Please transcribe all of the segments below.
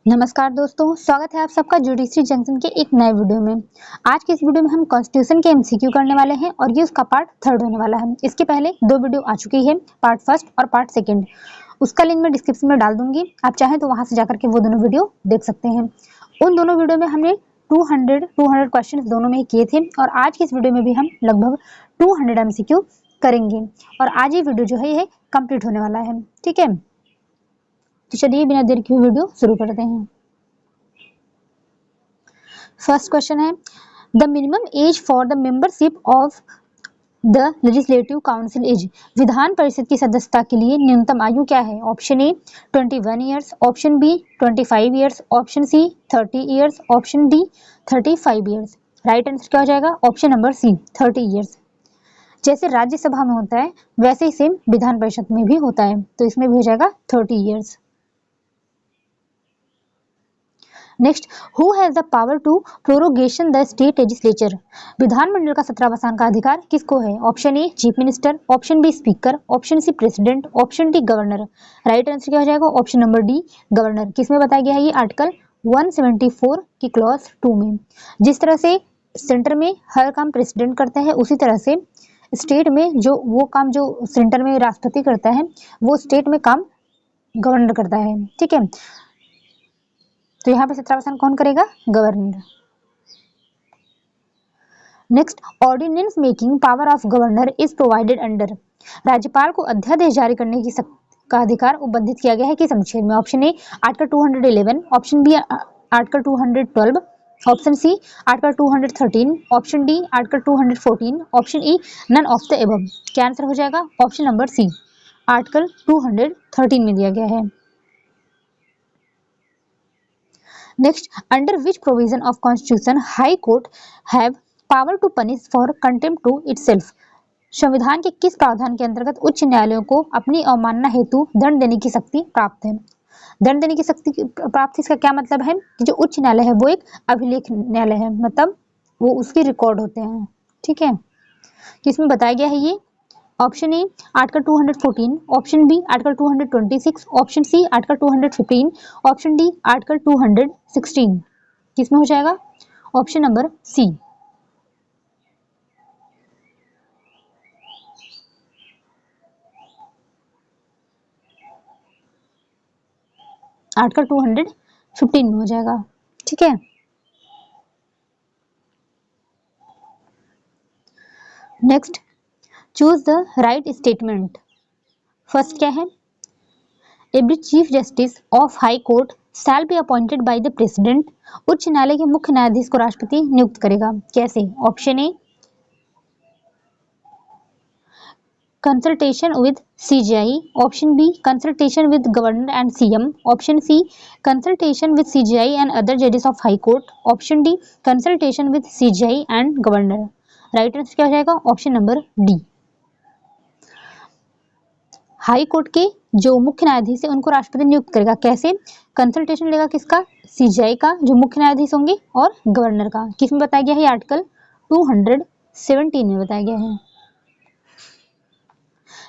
नमस्कार दोस्तों, स्वागत है आप सबका जुडिशरी जंक्शन के एक नए वीडियो में। आज के इस वीडियो में हम कॉन्स्टिट्यूशन के एमसीक्यू करने वाले हैं और ये उसका पार्ट 3 होने वाला है। इसके पहले 2 वीडियो आ चुकी है, पार्ट 1 और पार्ट 2। उसका लिंक मैं डिस्क्रिप्शन में डाल दूंगी, आप चाहें तो वहां से जाकर के वो दोनों वीडियो देख सकते हैं। उन दोनों वीडियो में हमने 200 क्वेश्चन दोनों में ही किए थे और आज की इस वीडियो में भी हम लगभग 200 एमसीक्यू करेंगे और आज ये वीडियो जो है ये कंप्लीट होने वाला है। ठीक है, तो चलिए बिना देर किए वीडियो शुरू करते हैं। फर्स्ट क्वेश्चन है, the minimum age for the membership of the legislative council is. Vidhan Parishad की सदस्यता के लिए न्यूनतम आयु क्या है? Option A 21 years, option B 25 years, option C 30 years, option D 35 years. Right answer क्या हो जाएगा? Option number C 30 years. जैसे राज्यसभा में होता है वैसे ही सेम विधान परिषद में भी होता है, तो इसमें भी हो जाएगा 30 years. Next, who has the power to prorogation the state legislature. विधानमंडल का सत्रावसान का अधिकार किसको है? Option A chief minister, option B speaker, option C president, option D governor. Right answer क्या हो जाएगा? Option number D governor. किसमें बताया गया है? ये आर्टिकल 174 की क्लॉज 2 में। जिस तरह से सेंटर में हर काम प्रेसिडेंट करता है, उसी तरह से स्टेट में जो वो काम जो सेंटर में राष्ट्रपति करता है वो स्टेट में काम गवर्नर करता है। ठीक है, तो यहाँ पे सत्रावसान कौन करेगा? Governor. Next, ordinance making power of governor is provided under. राज्यपाल को अध्यादेश जारी करने की का अधिकार उपबंधित किया गया है किस अनुच्छेद में? Option A article 211, option B article 212, option C article 213, option D article 214, option E none of the above. क्या आंसर हो जाएगा? ऑप्शन नंबर सी आर्टिकल 213 में दिया गया है। Next, under which provision of Constitution High Court have power to punish for contempt to itself? संविधान के किस प्रावधान के अंतर्गत उच्च न्यायालयों को अपनी अवमानना हेतु दंड देने की शक्ति प्राप्त है? दंड देने की शक्ति प्राप्त, इसका क्या मतलब है कि जो उच्च न्यायालय है वो एक अभिलेख न्यायालय है, मतलब वो उसके रिकॉर्ड होते हैं। ठीक है, किसमें बताया गया है ये? Option A article 214, option B article 226, option C article 215, option D article 216। किसमें हो जाएगा? ऑप्शन नंबर सी आर्टिकल 215 में हो जाएगा। ठीक है, next, choose the right statement. First क्या है? Every chief justice of high court shall be appointed by the president. उच्च न्यायालय के मुख्य न्यायाधीश को राष्ट्रपति नियुक्त करेगा। कैसे? Option A consultation with CJI, option B consultation with governor and CM, option C consultation with CJI and other जजेस of high court, option D consultation with CJI and governor. Right answer क्या हो जाएगा? Option number D. High court के जो मुख्य न्यायाधीश है उनको राष्ट्रपति नियुक्त करेगा। कैसे? कंसल्टेशन लेगा किसका? सीजीआई का, जो मुख्य न्यायाधीश होंगे, और गवर्नर का। किसमें बताया गया है? आर्टिकल 217 में बताया गया है।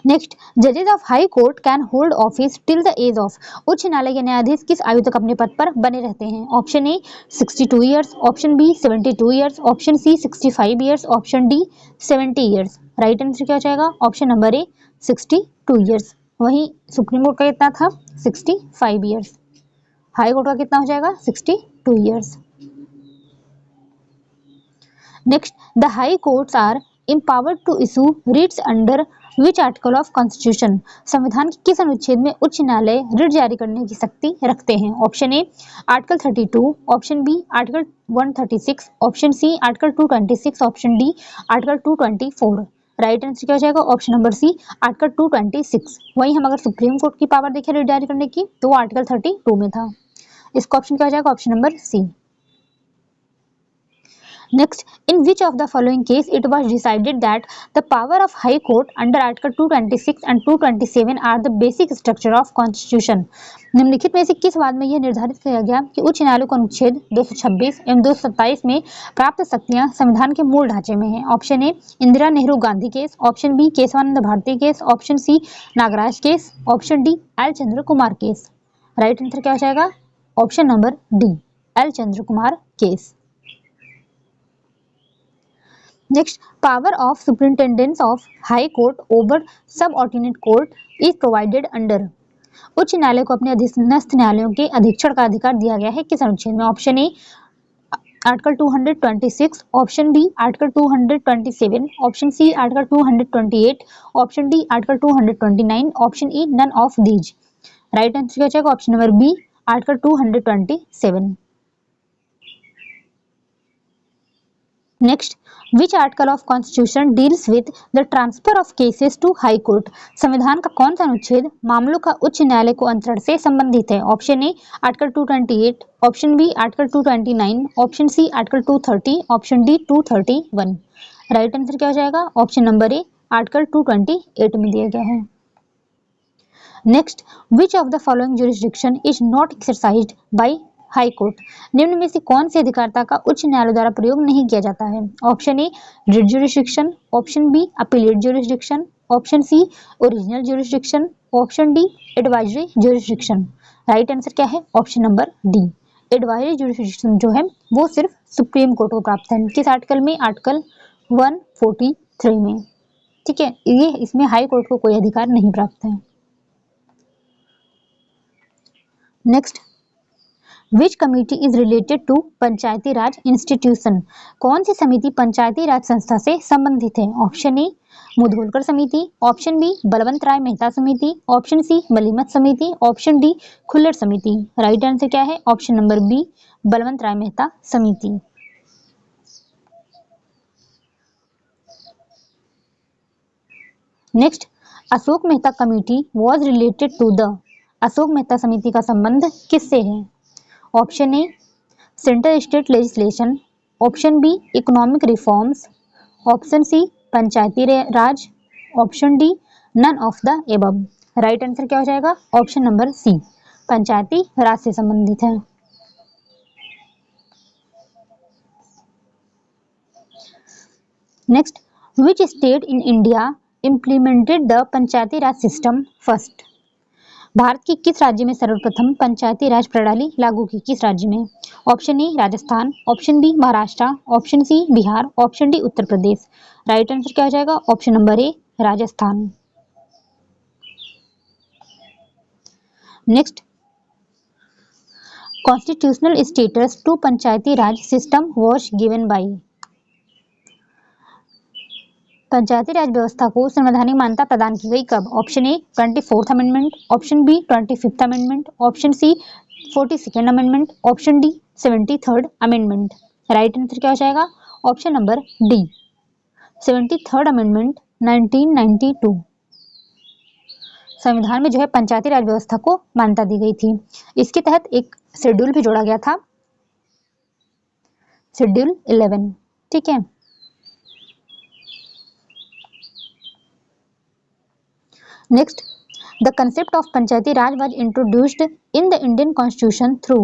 नेक्स्ट, जजेस of high court can hold office till the age of. उच्च न्यायालय के न्यायाधीश किस आयु तक अपने पद पर बने रहते हैं? Option A 62 years, option B 72 years, option C 65 years, option D 70 years. Right answer क्या हो जाएगा? Option number A 62 years. वहीं सुप्रीम कोर्ट का कितना था? 65 ईयर्स। हाई कोर्ट का कितना हो जाएगा? 62 years. Next, the high courts are empowered to issue writs under which article of constitution। संविधान के किस अनुच्छेद में उच्च न्यायालय रिट जारी करने की शक्ति रखते हैं? Option A article 32, option B article 136, option C article 226, option D article 224। Right answer क्या हो जाएगा? Option number C article 226। वहीं हम अगर सुप्रीम कोर्ट की पावर देखें रिट जारी करने की तो वो आर्टिकल 32 में था। इसका ऑप्शन क्या हो जाएगा? Option number C. Next, in which of the following case it was decided that the power of High Court under Article 226 and 227 are the basic structure of Constitution? निम्नलिखित में से किस बात में यह निर्धारित किया गया कि उच्च न्यायालय को अनुच्छेद 226 एवं 227 में प्राप्त शक्तियां संविधान के मूल ढांचे में हैं? Option A Indira Nehru Gandhi case, option B Keshavananda Bharati case, option C Nagaraj case, option D L Chandra Kumar case. Right answer क्या हो जाएगा? Option number D, L Chandra Kumar case. Next, power of superintendence of high court over subordinate court is provided under. उच्च न्यायालय को अपने अधीनस्थ न्यायालयों के अधीक्षण का अधिकार दिया गया है किस अनुच्छेद में? Option A article 226, option B article 227, option C article 228, option D article 229, option E none of these. Right answer क्या जाएगा? Option number B, article 227। Next, which article of constitution deals with the transfer of cases to high court. संविधान का कौन सा अनुच्छेद मामलों का उच्च न्यायालय को अंतरण से संबंधित है? Option A article 228, option B article 229, option C article 230, option D 231। Right answer क्या हो जाएगा? ऑप्शन नंबर ए, आर्टिकल 228 में दिया गया है। Next, which of the following jurisdiction is not exercised by high court. निम्न में से कौन सी अधिकारिता का उच्च न्यायालय द्वारा प्रयोग नहीं किया जाता है? Option A writ jurisdiction, option B appellate jurisdiction, option C original jurisdiction, option D advisory jurisdiction. Right answer क्या है? Option number D, advisory jurisdiction जो है वो सिर्फ सुप्रीम कोर्ट को प्राप्त है। किस आर्टिकल में? आर्टिकल 143 में। ठीक है, ये इसमें हाई कोर्ट को कोई अधिकार नहीं प्राप्त है। Next, which committee is related to panchayati raj institution. कौन सी समिति पंचायती राज संस्था से संबंधित है? ऑप्शन ए मुधोलकर समिति, ऑप्शन बी बलवंत राय मेहता समिति, ऑप्शन सी मलीमत समिति, ऑप्शन डी खुल्लर समिति। राइट आंसर क्या है? Option number B, Balwant Rai Mehta समिति। Next, Ashok Mehta committee was related to the. Ashok Mehta समिति का संबंध किससे है? Option A central state legislation, option B economic reforms, option C panchayati raj, option D none of the above. Right answer क्या हो जाएगा? ऑप्शन नंबर सी, पंचायती राज से संबंधित है। Next, which state in India implemented the Panchayati raj system first. Bharat के किस राज्य में सर्वप्रथम पंचायती राज प्रणाली लागू की? किस राज्य में? Option A Rajasthan, option B Maharashtra, option C Bihar, option D Uttar Pradesh. Right answer क्या हो जाएगा? Option number A, Rajasthan. Next, constitutional status to panchayati raj system was given by. Panchayati raj व्यवस्था को संवैधानिक मान्यता प्रदान की गई कब? Option A 24th amendment, option B 25th amendment, option C 42nd amendment, option D 73rd amendment. Right answer क्या हो जाएगा? Option number D, 73rd amendment 1992। संविधान में जो है पंचायती राज व्यवस्था को मान्यता दी गई थी। इसके तहत एक शेड्यूल भी जोड़ा गया था, शेड्यूल 11। ठीक है। Next, the concept of panchayati Raj was introduced in the Indian constitution through.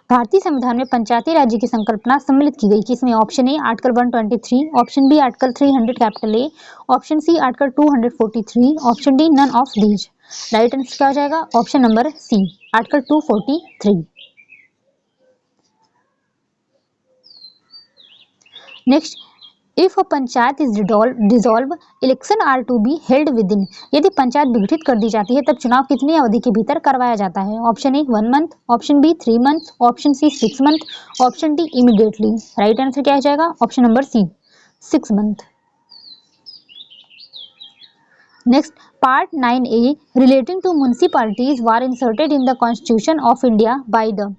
भारतीय संविधान में पंचायती राज्य की संकल्पना सम्मिलित की गई किसमें? Option A article 123, option B article 300 capital A, option C article 243, option D none of these. Right answer क्या हो जाएगा? Option number C, article 243। Next, if a panchayat is dissolve election are to be held within. यदि पंचायत विघटित कर दी जाती है तब चुनाव कितनी अवधि के भीतर करवाया जाता है? Option A 1 month, option B 3 month, option C 6 month, option D immediately. Right answer क्या हो जाएगा? Option number C, 6 month. Next, part 9A relating to municipalities were inserted in the constitution of India by the.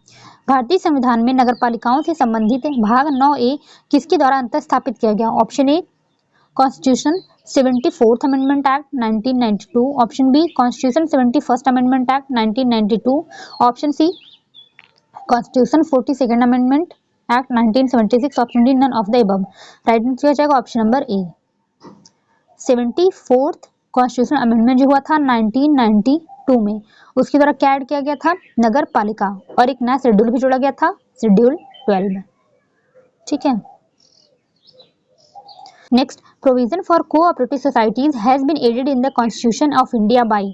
भारतीय संविधान में नगरपालिकाओं से संबंधित भाग 9A किसके द्वारा अंतर स्थापित किया गया? Option A constitution 74th amendment act 1992, option B constitution 71st amendment act 1992, option C constitution 42nd amendment act 1976, option D none of the above. Right answer क्या जाएगा? Option number A, 74th constitution amendment जो हुआ था 1992 में, उसके द्वारा क्या add किया गया था? नगर पालिका, और एक नया शेड्यूल भी जोड़ा गया था, शेड्यूल 12। ठीक है। Next, provision for cooperative societies has been added in the constitution of India by.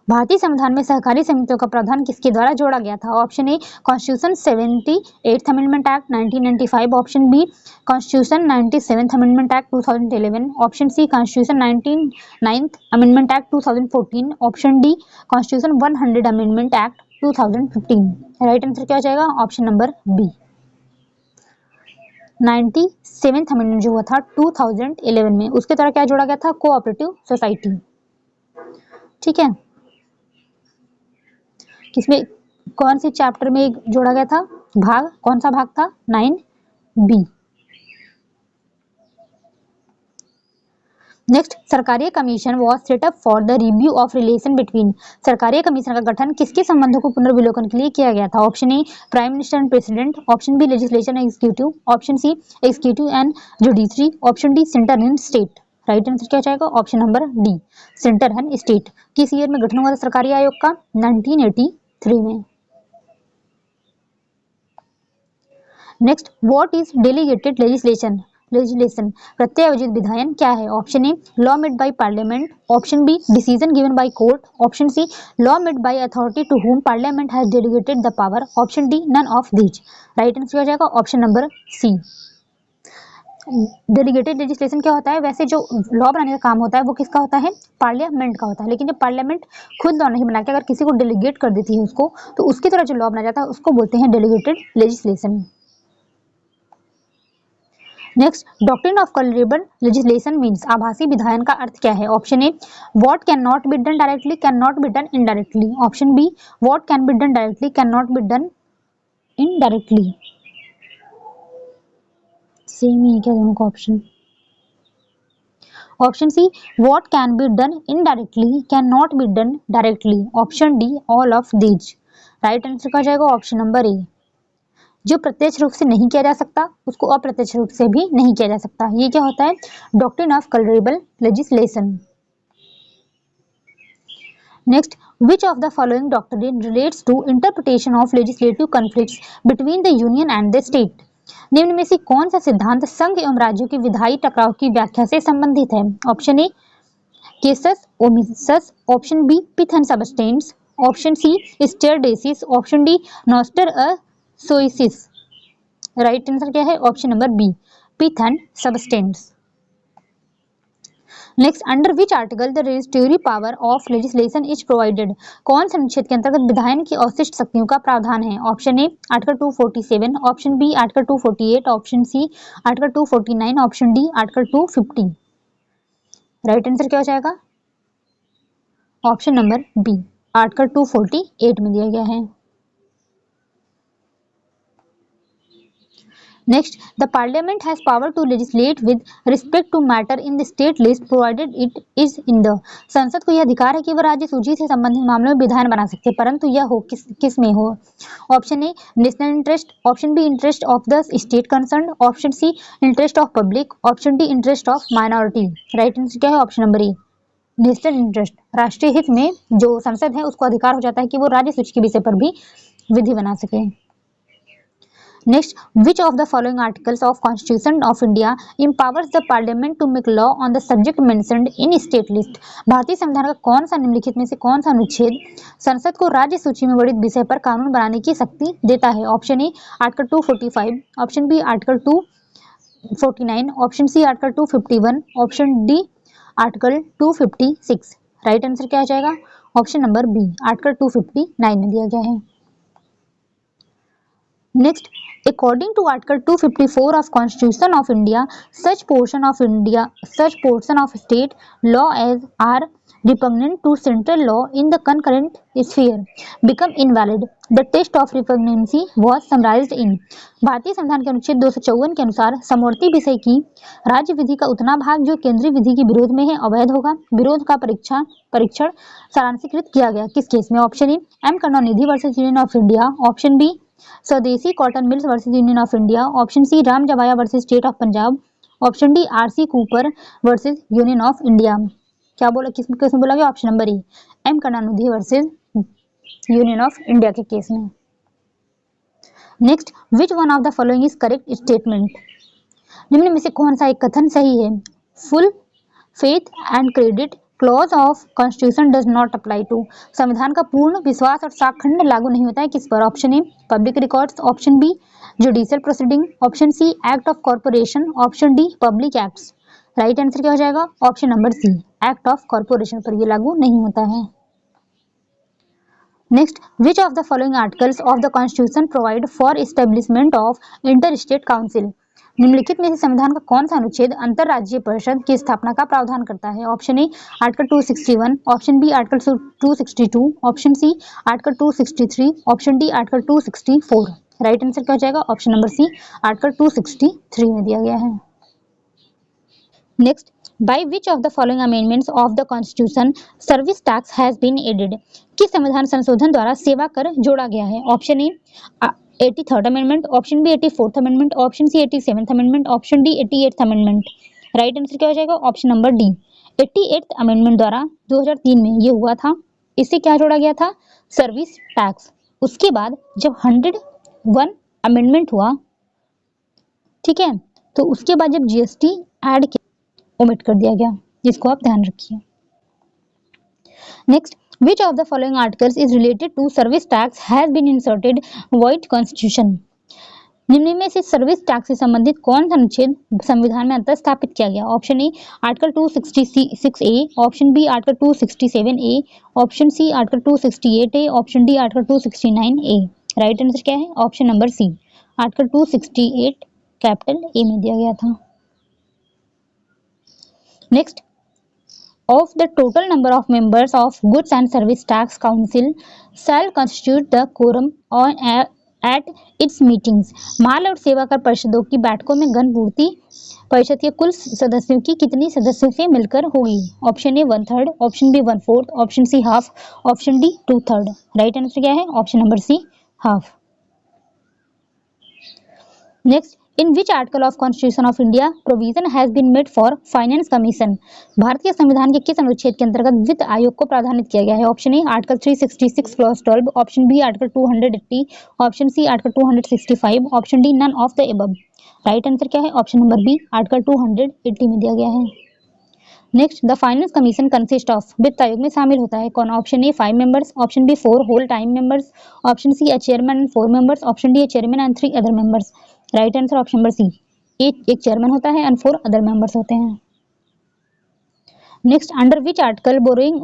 भारतीय संविधान में सहकारी समितियों का प्रावधान किसके द्वारा जोड़ा गया था? Option A constitution 78th amendment act 1995, option B constitution 97th amendment act 2011, option C constitution 99th amendment act 2014, option D constitution 100 amendment act 2015। Right answer क्या हो जाएगा? Option number B 97th amendment जो हुआ था 2011 में, उसके द्वारा क्या जोड़ा गया था? Cooperative society. ठीक है, किसमें, कौन से चैप्टर में जोड़ा गया था? भाग, कौन सा भाग था? 9B। नेक्स्ट, सरकारी commission was set up for the review of relation between. सरकारी कमीशन का गठन किसके संबंधों को पुनर्विलोकन के लिए किया गया था? Option A prime minister and president, option B legislature and executive, option C executive and judiciary, option D centre and state. Right answer क्या हो जाएगा? Option number D centre and state. किस ईयर में गठन हुआ था सरकारी आयोग का? 1983 में। Next, what is delegated legislation? प्रत्यायोजित विधायन क्या है? Option A law made by parliament, option B decision given by court, option C law made by authority to whom parliament has delegated the power, option D none of these. Right answer हो जाएगा option number C. Delegated legislation क्या होता है? वैसे जो law बनाने का काम होता है वो किसका होता है? पार्लियामेंट का होता है, लेकिन जब पार्लियामेंट खुद लॉ नहीं बना के अगर किसी को डेलीगेट कर देती है उसको, तो उसकी तरह जो लॉ बनाया जाता है उसको बोलते हैं delegated legislation. Next, doctrine of colourable legislation means, आभासी विधायन का अर्थ क्या है? Option A what can not be done directly can not be done indirectly, option B what can be done directly can not be done indirectly. Same ही है क्या दोनों का option? Option C what can be done indirectly can not be done directly, option D all of these. Right answer का जाएगा option number ए। जो प्रत्यक्ष रूप से नहीं किया जा सकता उसको अप्रत्यक्ष रूप से भी नहीं किया जा सकता। ये क्या होता है? Doctrine of colourable legislation. Next, which of the following doctrine relates to interpretation of legislative conflicts between the union and the state? निम्न में से कौन सा सिद्धांत संघ एवं राज्यों के विधायी टकराव की व्याख्या से संबंधित है? Option A casus omissus, option B pith and substance, option C stare decisis, option D noscitur a sociis. Right answer क्या है? Option number B pith and substance. Next, under which article the residuary power of legislation is provided? कौन से अनुच्छेद के अंतर्गत विधायन की अवशिष्ट शक्तियों का प्रावधान है? Option A article 247, option B article 248, option C article 249, option D article 250। Right answer क्या हो जाएगा? ऑप्शन नंबर बी आर्टिकल 248 में दिया गया है। Next, the Parliament has power to legislate with respect to matter in the state list provided it is in the। संसद को यह अधिकार है कि वह राज्य सूची से संबंधित मामलों में विधान बना सकते हैं, परंतु यह हो किस में हो? Option A national interest, option B interest of the state concern, option C interest of public, option D interest of minority. Right answer क्या है? Option number A national interest. राष्ट्रीय हित में जो संसद है उसको अधिकार हो जाता है कि वो राज्य सूची के विषय पर भी विधि बना सके। Next, which of the following articles of Constitution of India empowers the Parliament to make law on the subject mentioned in state list? भारतीय संविधान का कौन सा निम्नलिखित में से कौन सा अनुच्छेद संसद को राज्य सूची में वर्णित विषय पर कानून बनाने की शक्ति देता है? Option A article 245, option B article 249, option C article 251, option D article 256। Right answer क्या हो जाएगा? ऑप्शन नंबर बी आर्टिकल 259 में दिया गया है। Next, according to Article 254 of Constitution of India, such portion of state law as are repugnant to central law in the concurrent sphere become invalid. The test of repugnancy was summarized in। भारतीय संविधान के अनुच्छेद 254 के अनुसार समवर्ती विषय की राज्य विधि का उतना भाग जो केंद्रीय विधि के विरोध में है अवैध होगा। विरोध का परीक्षण सारांशीकृत किया गया किस केस में? Option A M Karunanidhi versus union of India, option B Swadeshi cotton mills versus union of India, option C Ram Jawaya versus state of Punjab, option D RC Cooper versus union of India. क्या बोला, किसमें बोला गया? Option number A M Karunanidhi versus union of India के case में। Next, which one of the following is correct statement? निम्न में से कौन सा एक कथन सही है? Full faith and credit clause of constitution does not apply to. संविधान का पूर्ण विश्वास और साखंड लागू नहीं होता है किस पर? Option A public records, option B judicial proceeding, option C act of corporation, option D public acts. Right answer क्या हो जाएगा? Option number C, act of corporation पर ये लागू नहीं होता है। Next, which of the following articles of the constitution provide for establishment of inter state council. निम्नलिखित में से संविधान का कौन सा अनुच्छेद अंतरराज्यीय परिषद की स्थापना का प्रावधान करता है? Option A article 261, option B article 262, option C article 263, option D article 264। Right answer क्या हो जाएगा? ऑप्शन नंबर सी, आर्टिकल 263 में दिया गया है। Next, by which of the following amendments of the constitution service tax has been added. किस संविधान संशोधन द्वारा सेवा कर जोड़ा गया है? Option A 83rd amendment, option B 84th amendment, option C 87th amendment, option D 88th amendment. Right answer क्या हो जाएगा? Option number D, 88th amendment द्वारा 2003 में ये हुआ था। इससे क्या जोड़ा गया था? Service tax. उसके बाद जब 101 अमेंडमेंट हुआ, ठीक है, तो उसके बाद जब जीएसटी ऐड ओमिट कर दिया गया, जिसको आप ध्यान रखिए। Next, which of the following articles is related to service tax has been inserted void constitution। निम्न में से सर्विस टैक्स से संबंधित कौन सा अनुच्छेद संविधान में अंतर स्थापित किया गया? Option A article 266 A, option B article 267 A, option C article 268 A, option D article 269 A. Right answer क्या है? Option number C, article 268 capital A में दिया गया था। Next, of the total number of members of goods and service tax council shall constitute the quorum on at its meetings। माल और सेवा कर परिषदों की बैठकों में घनपूर्ति परिषद के कुल सदस्यों की कितनी सदस्यों से मिलकर होगी? Option A 1/3, option B 1/4, option C half, option D 2/3। Right answer क्या है? Option number C, half. Next, in which article of constitution of India provision has been made for finance commission. भारतीय संविधान के किस अनुच्छेद के अंतर्गत वित्त आयोग को प्रावधानित किया गया है? Option A article 366 clause 12, option B article 280, option C article 265, option D none of the above. Right answer क्या है? ऑप्शन नंबर बी, आर्टिकल 280 में दिया गया है। Next, the finance commission consist of, वित्त आयोग में शामिल होता है कौन? Option A 5 members, option B 4 whole time members, option C a chairman and 4 members, option D a chairman and 3 other members. Right answer option number C, एक chairman होता है एंड 4 अदर मेंबर्स होते हैं। Next, under which article borrowing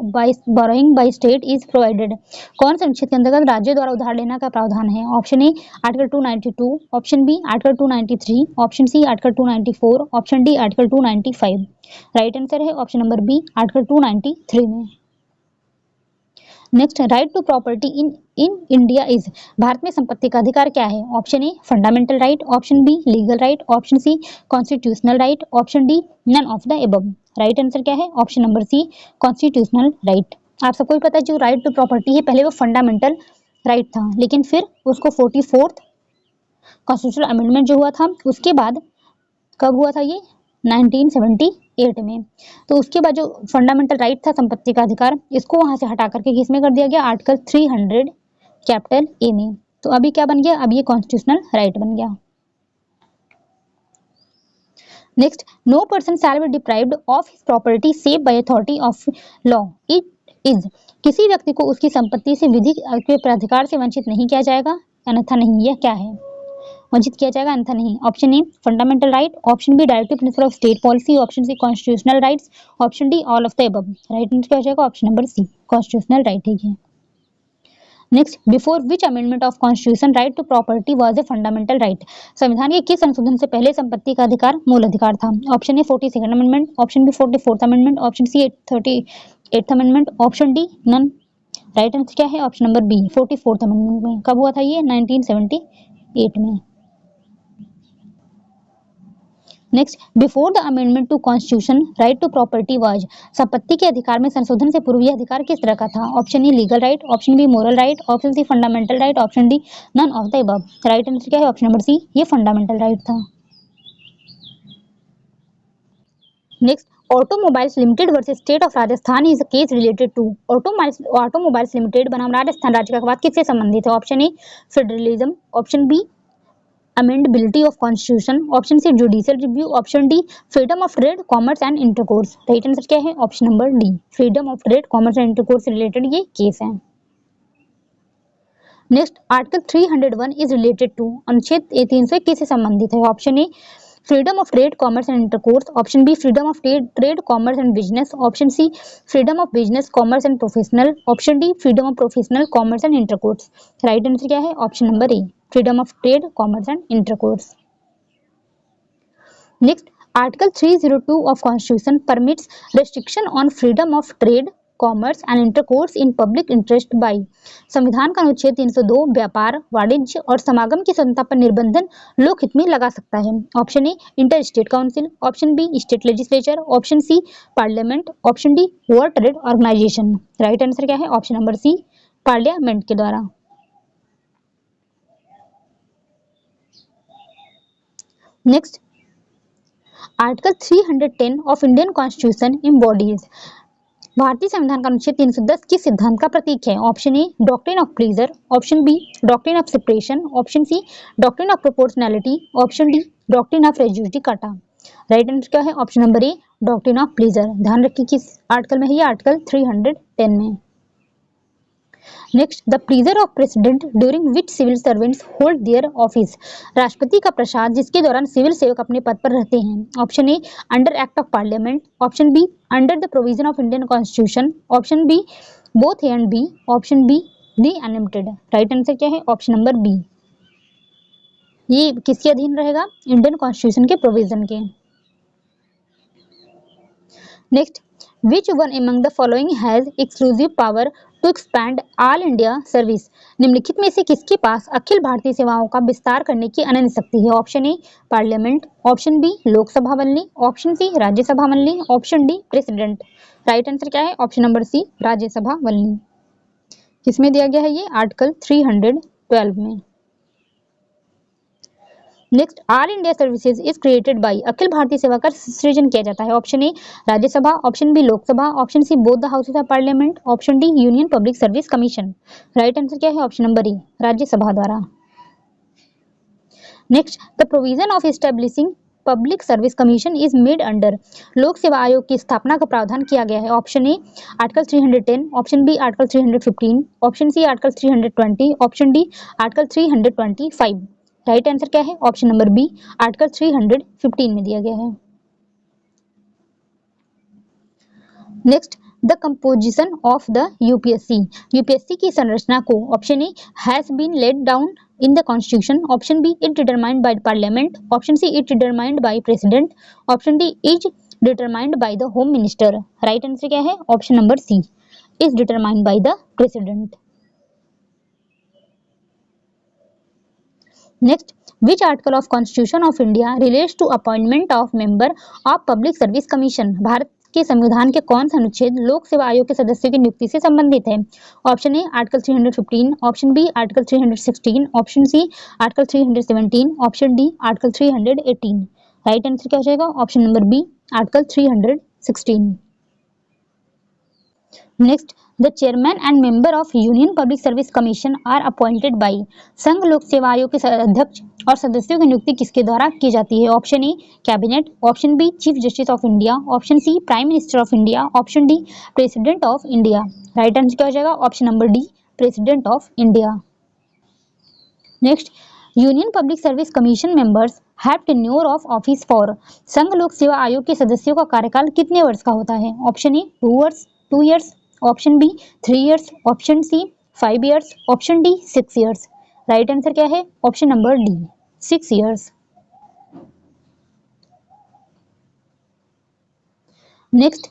by state is provided. कौन से अनुच्छेद के अंतर्गत राज्य द्वारा उधार लेना का प्रावधान है? Option A article 292, option B article 293, option C article 294, option D article 295। Right answer है ऑप्शन नंबर बी, आर्टिकल 293 में। Next, right to property in India is. Bharat में संपत्ति का अधिकार क्या है? Option A fundamental right, option B legal right, option C constitutional right, option D none of the above. Right answer क्या है? Option number C, constitutional right. आप सबको भी पता है जो राइट टू प्रॉपर्टी है, पहले वो फंडामेंटल राइट था, लेकिन फिर उसको 44th कॉन्स्टिट्यूशनल अमेंडमेंट जो हुआ था, उसके बाद कब हुआ था ये? 1978 में। तो उसके बाद जो फंडामेंटल राइट था संपत्ति का अधिकार, इसको वहां से हटा करके किस में कर दिया गया? आर्टिकल 300 कैपिटल ए में। तो अभी क्या बन गया? अब ये कॉन्स्टिट्यूशनल राइट बन गया। Next, no person shall be deprived of his property save by authority of law it is. किसी व्यक्ति को उसकी संपत्ति से विधिक के प्राधिकार से वंचित नहीं किया जाएगा, अन्यथा नहीं। यह क्या है? वंचित किया जाएगा, अन्यथा नहीं। Option A fundamental right, option B directive principle of state policy, option C constitutional rights, option D all of the above. Right answer क्या हो जाएगा? Option number C, constitutional right है। Next, before which amendment of constitution right to property was a fundamental right. संविधान के किस संशोधन से पहले संपत्ति का अधिकार मूल अधिकार था? Option A 42nd amendment, option B 44th amendment, option C 38th amendment, option D none. Right answer क्या है? Option number B, 44th amendment में। कब हुआ था ये? 1978 में। Next, before the amendment to constitution right to property was. संपत्ति के अधिकार में संशोधन से पूर्व यह अधिकार किस तरह का था? Option A legal right, option B moral right, option C fundamental right, option D none of the above. Right answer क्या है? ऑप्शन नंबर सी, ये फंडामेंटल राइट था। Next, automobiles limited versus state of Rajasthan is a case related to. Automobiles limited बनाम राजस्थान राज्य का वाद किससे संबंधित है? Option A federalism, option B amendability of constitution, option C judicial review, option D freedom of trade commerce and intercourse. Right answer क्या है? Option number D, freedom of trade commerce and intercourse से related ये case है। Next, article 301 is related to, अनुच्छेद 301 से संबंधित है। Option A freedom of trade commerce and intercourse, option B freedom of trade commerce and business, option C freedom of business commerce and professional, option D freedom of professional commerce and intercourse. Right answer क्या है? Option number A, freedom of trade commerce and intercourse. Next, article 302 of constitution permits restriction on freedom of trade commerce and intercourse in public interest by, संविधान का अनुच्छेद 302 व्यापार, वाणिज्य और समागम की स्वतंत्रता पर निर्बंधन लोकहित में लगा सकता है। Option A inter state council, option B state legislature, option C parliament, option D world trade organisation. Right answer क्या है? ऑप्शन नंबर सी, पार्लियामेंट के द्वारा। Next, article 310 of Indian constitution embodies, भारतीय संविधान का अनुच्छेद 310 किस सिद्धांत का प्रतीक है? Option A doctrine of pleasure, option B doctrine of separation, option C doctrine of proportionality, option D doctrine of res judicata. Right answer क्या है? Option number A doctrine of pleasure. ध्यान रखिए किस आर्टिकल में है ये? आर्टिकल 310 में। Next, the pleasure of president during which civil servants hold their office, राष्ट्रपति का प्रसाद जिसके दौरान सिविल सेवक अपने पद पर रहते हैं। Option A under act of parliament, option B under the provision of Indian constitution, option B both A and B, option B D unlimited. Right answer क्या है? ऑप्शन नंबर बी, ये किसके अधीन रहेगा? इंडियन कॉन्स्टिट्यूशन के provision के। Next, which one among the following has exclusive power to expand all India service, निम्नलिखित में से किसके पास अखिल भारतीय सेवाओं का विस्तार करने की अनन्य शक्ति है? Option A parliament, option B Lok Sabha मंडली, ऑप्शन सी राज्यसभा मंडली, option D president. Right answer क्या है? ऑप्शन नंबर सी, राज्यसभा मंडली। किसमें दिया गया है ये? आर्टिकल 312 में। Next, all India services is created by, अखिल भारतीय सेवा का सृजन किया जाता है। Option A Rajya Sabha, option B Lok Sabha, option C both the houses of parliament, option D union public service commission. Right answer क्या है? ऑप्शन नंबर ए, राज्यसभा द्वारा। Next, the provision of establishing public service commission is made under, लोक सेवा आयोग की स्थापना का प्रावधान किया गया है। Option A article 310, option B article 315, option C article 320, option D article 325। Right answer क्या है? ऑप्शन नंबर बी, आर्टिकल 315 में दिया गया है। Next, the composition of the UPSC, UPSC की संरचना को, option A has been laid down in the constitution, option B it determined by parliament, option C it determined by president, option D is determined by the home minister. Right answer क्या है? Option number C, is determined by the president. Next, which article of constitution of india relates to appointment of member of public service commission, Bharat के संविधान के कौन सा अनुच्छेद लोक सेवा आयोग के सदस्यों की नियुक्ति से संबंधित है? Option A article 315, option B article 316, option C article 317, option D article 318। Right answer क्या हो जाएगा? Option number B, article 316। Next, the chairman and member of union public service commission are appointed by, संघ लोक सेवा आयोग के अध्यक्ष और सदस्यों की नियुक्ति किसके द्वारा की जाती है? Option A cabinet, option B chief justice of India, option C prime minister of India, option D president of India. Right answer क्या हो जाएगा? Option number D, president of India. Next, union public service commission members have tenure of office for, संघ लोक सेवा आयोग के सदस्यों का कार्यकाल कितने वर्ष का होता है? Option A 2 years, option B 3 years, option C 5 years, option D 6 years। Right answer क्या है? Option number D, 6 years। Next,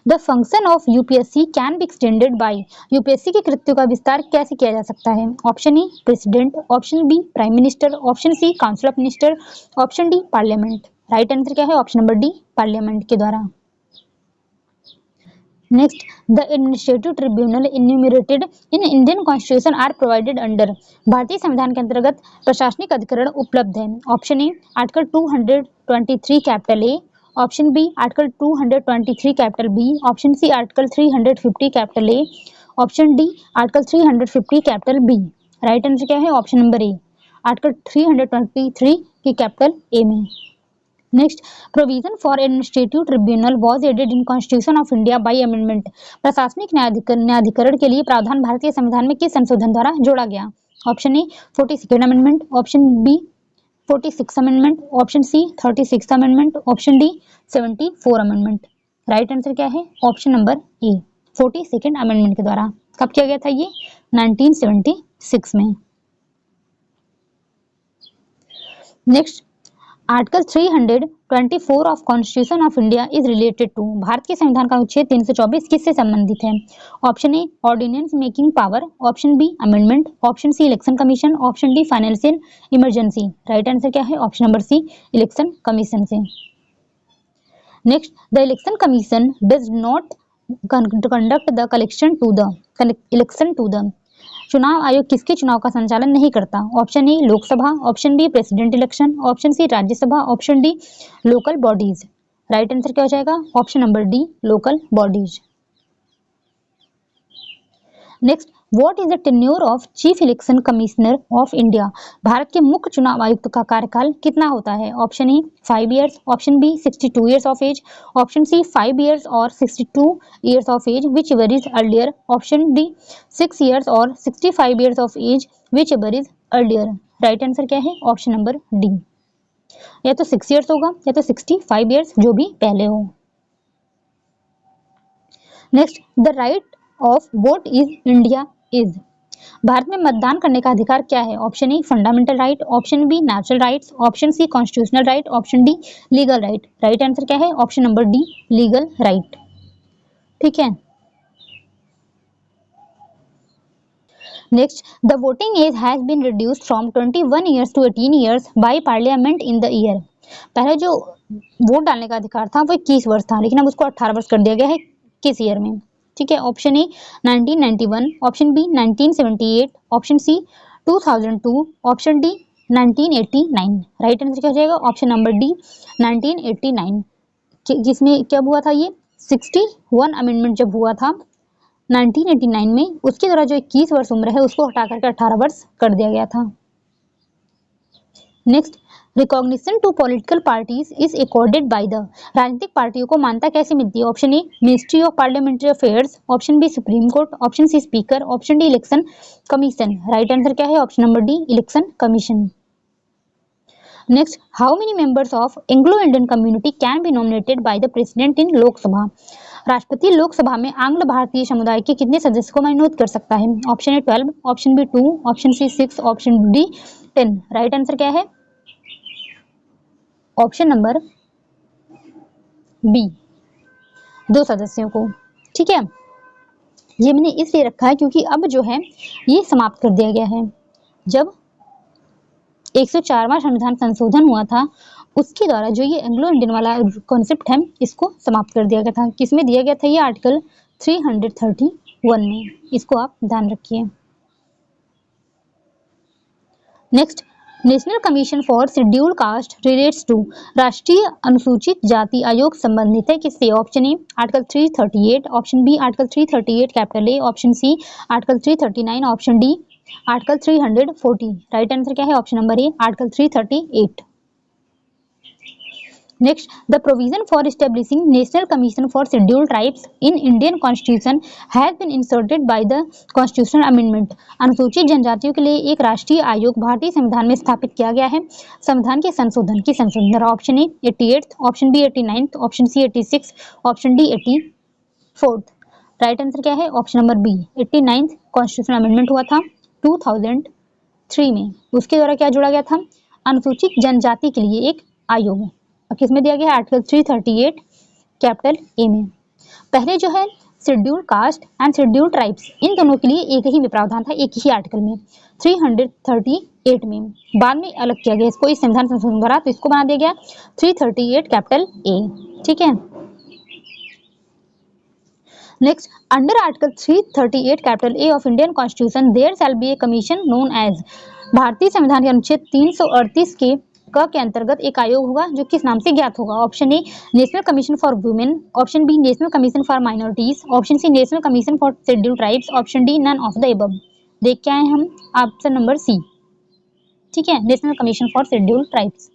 the function of UPSC can be extended by, UPSC के कृत्यों का विस्तार कैसे किया जा सकता है? Option A president, option B prime minister, option C council of minister, option D parliament. Right answer क्या है? ऑप्शन नंबर डी, पार्लियामेंट के द्वारा। Next, the administrative tribunal enumerated in Indian constitution are provided under, भारतीय संविधान के अंतर्गत प्रशासनिक अधिकरण उपलब्ध है। Option A article 223 capital A, option B article 223 capital B, option C article 350 capital A, option D article 350 capital B. Right answer क्या है? ऑप्शन नंबर ए, आर्टिकल 323 के कैपिटल ए में। Next, provision for administrative tribunal was added in constitution of India by amendment. प्रशासनिक न्यायाधिकरण के लिए प्रावधान भारतीय संविधान में किस संशोधन द्वारा जोड़ा गया? Option A 42nd amendment, option B 46 amendment, option C 36 amendment, option D 74 amendment. Right answer क्या है? ऑप्शन नंबर ए 42nd अमेंडमेंट के द्वारा। कब किया गया था ये? 1976 में। Next, article 324 of constitution of India is related to. Bharat के संविधान का अनुच्छेद 324 किससे संबंधित है? Option A ordinance making power, option B amendment, option C election commission, option D financial emergency. Right answer क्या है? Option number C election commission से। Next, the election commission does not conduct the election to the. चुनाव आयोग किसके चुनाव का संचालन नहीं करता? Option A Lok Sabha, option B president election, option C Rajya Sabha, option D local bodies. Right answer क्या हो जाएगा? Option number D local bodies. Next, what is the tenure of chief election commissioner of India. Bharat के मुख्य चुनाव आयुक्त का कार्यकाल कितना होता है? Option A 5 years, option B 62 years of age, option C 5 years और 62 years of age whichever is earlier, option D 6 years और 65 years of age whichever is earlier. Right answer क्या है? Option number D. या तो 6 years होगा या तो 65 years, जो भी पहले हो। Next, the right of vote is India is. Bharat में मतदान करने का अधिकार क्या है? Option A fundamental right, option B natural rights, option C constitutional right, option D legal right. Right answer क्या है? Option number D legal right. ठीक है। Next, the voting age has been reduced from 21 years to 18 years by parliament in the year. पहले जो vote डालने का अधिकार था वो 21 वर्ष था, लेकिन अब उसको 18 वर्ष कर दिया गया है। किस ईयर में? ठीक है। Option A 1991, option B 1978, option C 2002, option D 1989। Right answer क्या हो जाएगा? Option number D 1989। जिसमें क्या हुआ था? ये 61 अमेंडमेंट जब हुआ था 1989 में, उसके द्वारा जो 21 वर्ष उम्र है उसको हटा करके 18 वर्ष कर दिया गया था। Next, recognition to political parties is accorded by the. राजनीतिक पार्टियों को मान्यता कैसे मिलती है? Option A ministry of parliamentary affairs, option B supreme court, option C speaker, option D election commission. Right answer क्या है? Option number D election commission. Next, how many members of Anglo Indian community can be nominated by the president in Lok Sabha. राष्ट्रपति लोकसभा में आंग्ल भारतीय समुदाय के कितने सदस्य को मनोनीत कर सकता है? Option A 12, option B 2, option C 6, option D 10। Right answer क्या है? ऑप्शन नंबर बी 2 सदस्यों को। ठीक है। ये मैंने इसलिए रखा है क्योंकि अब जो है ये समाप्त कर दिया गया है। जब 104वां संविधान संशोधन हुआ था उसके द्वारा जो ये एंग्लो इंडियन वाला कॉन्सेप्ट है इसको समाप्त कर दिया गया था। किसमें दिया गया था? ये आर्टिकल 331 में। इसको आप ध्यान रखिए। Next, national commission for scheduled caste relates to. राष्ट्रीय अनुसूचित जाति आयोग संबंधित है किससे? Option A article 338, option B article 338 capital A, option C article 339, option D article 340। Right answer क्या है? Option number A article 338। Next, the provision for establishing National Commission for Scheduled Tribes in Indian Constitution has been inserted by the Constitutional Amendment. अनुसूचित जनजातियों के लिए एक राष्ट्रीय आयोग भारतीय संविधान में स्थापित किया गया है संविधान के संशोधन की संशोधन। Option A 88, option B 89, option C 86, option D 84। Right answer क्या है? Option number B 89 constitutional amendment हुआ था 2003 में। उसके द्वारा क्या जोड़ा गया था? अनुसूचित जनजाति के लिए एक आयोग। किसमें दिया गया है? आर्टिकल 338 कैपिटल ए में। पहले जो है scheduled caste and scheduled tribes, इन दोनों के लिए एक ही प्रावधान था, एक ही आर्टिकल में 338 में। बाद में अलग किया गया इसको इस संविधान संशोधन द्वारा, तो इसको बना दिया गया 338 कैपिटल ए। ठीक है। Next, under article 338 capital A of Indian constitution there shall be a commission known as. भारतीय संविधान के अनुच्छेद 338 के अंतर्गत एक आयोग होगा जो किस नाम से ज्ञात होगा? Option A national commission for women, option B national commission for minorities, option C national commission for scheduled tribes, option D none of the above. देख के आए हम ऑप्शन नंबर सी। ठीक है, national commission for scheduled tribes.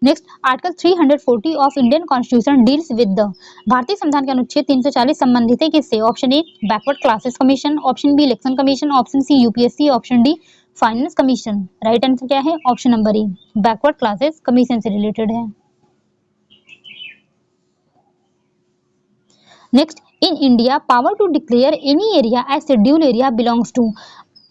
Next, article 340 of Indian constitution deals with the, भारतीय संविधान के अनुच्छेद 340 संबंधित है किससे? Option A backward classes commission, option B election commission, option C UPSC, option D finance commission. Right answer क्या है? Option number A backward classes commission से रिलेटेड है। Next, in India power to declare any area as schedule area belongs to,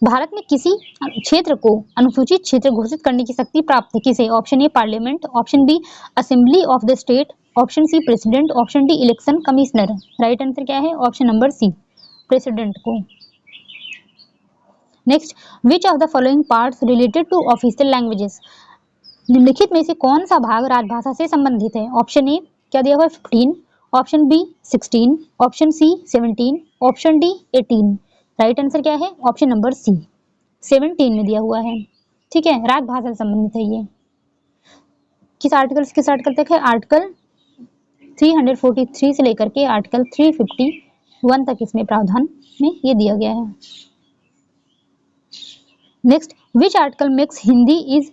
भारत में किसी क्षेत्र को अनुसूचित क्षेत्र घोषित करने की शक्ति प्राप्त है किसे? Option A parliament, option B assembly of the state, option C president, option D election commissioner. Right answer क्या है? ऑप्शन नंबर सी प्रेसिडेंट को। Next, which of the following parts related to official languages, निम्नलिखित में से कौन सा भाग राजभाषा से संबंधित है? ऑप्शन ए क्या दिया हुआ है 15, option B 16, option C 17, option D 18। Right answer क्या है? ऑप्शन नंबर सी 17 में दिया हुआ है। ठीक है, राजभाषा से संबंधित है ये। किस आर्टिकल तक है? आर्टिकल 343 से लेकर के आर्टिकल 351 तक इसमें प्रावधान में ये दिया गया है। Next, which article makes Hindi is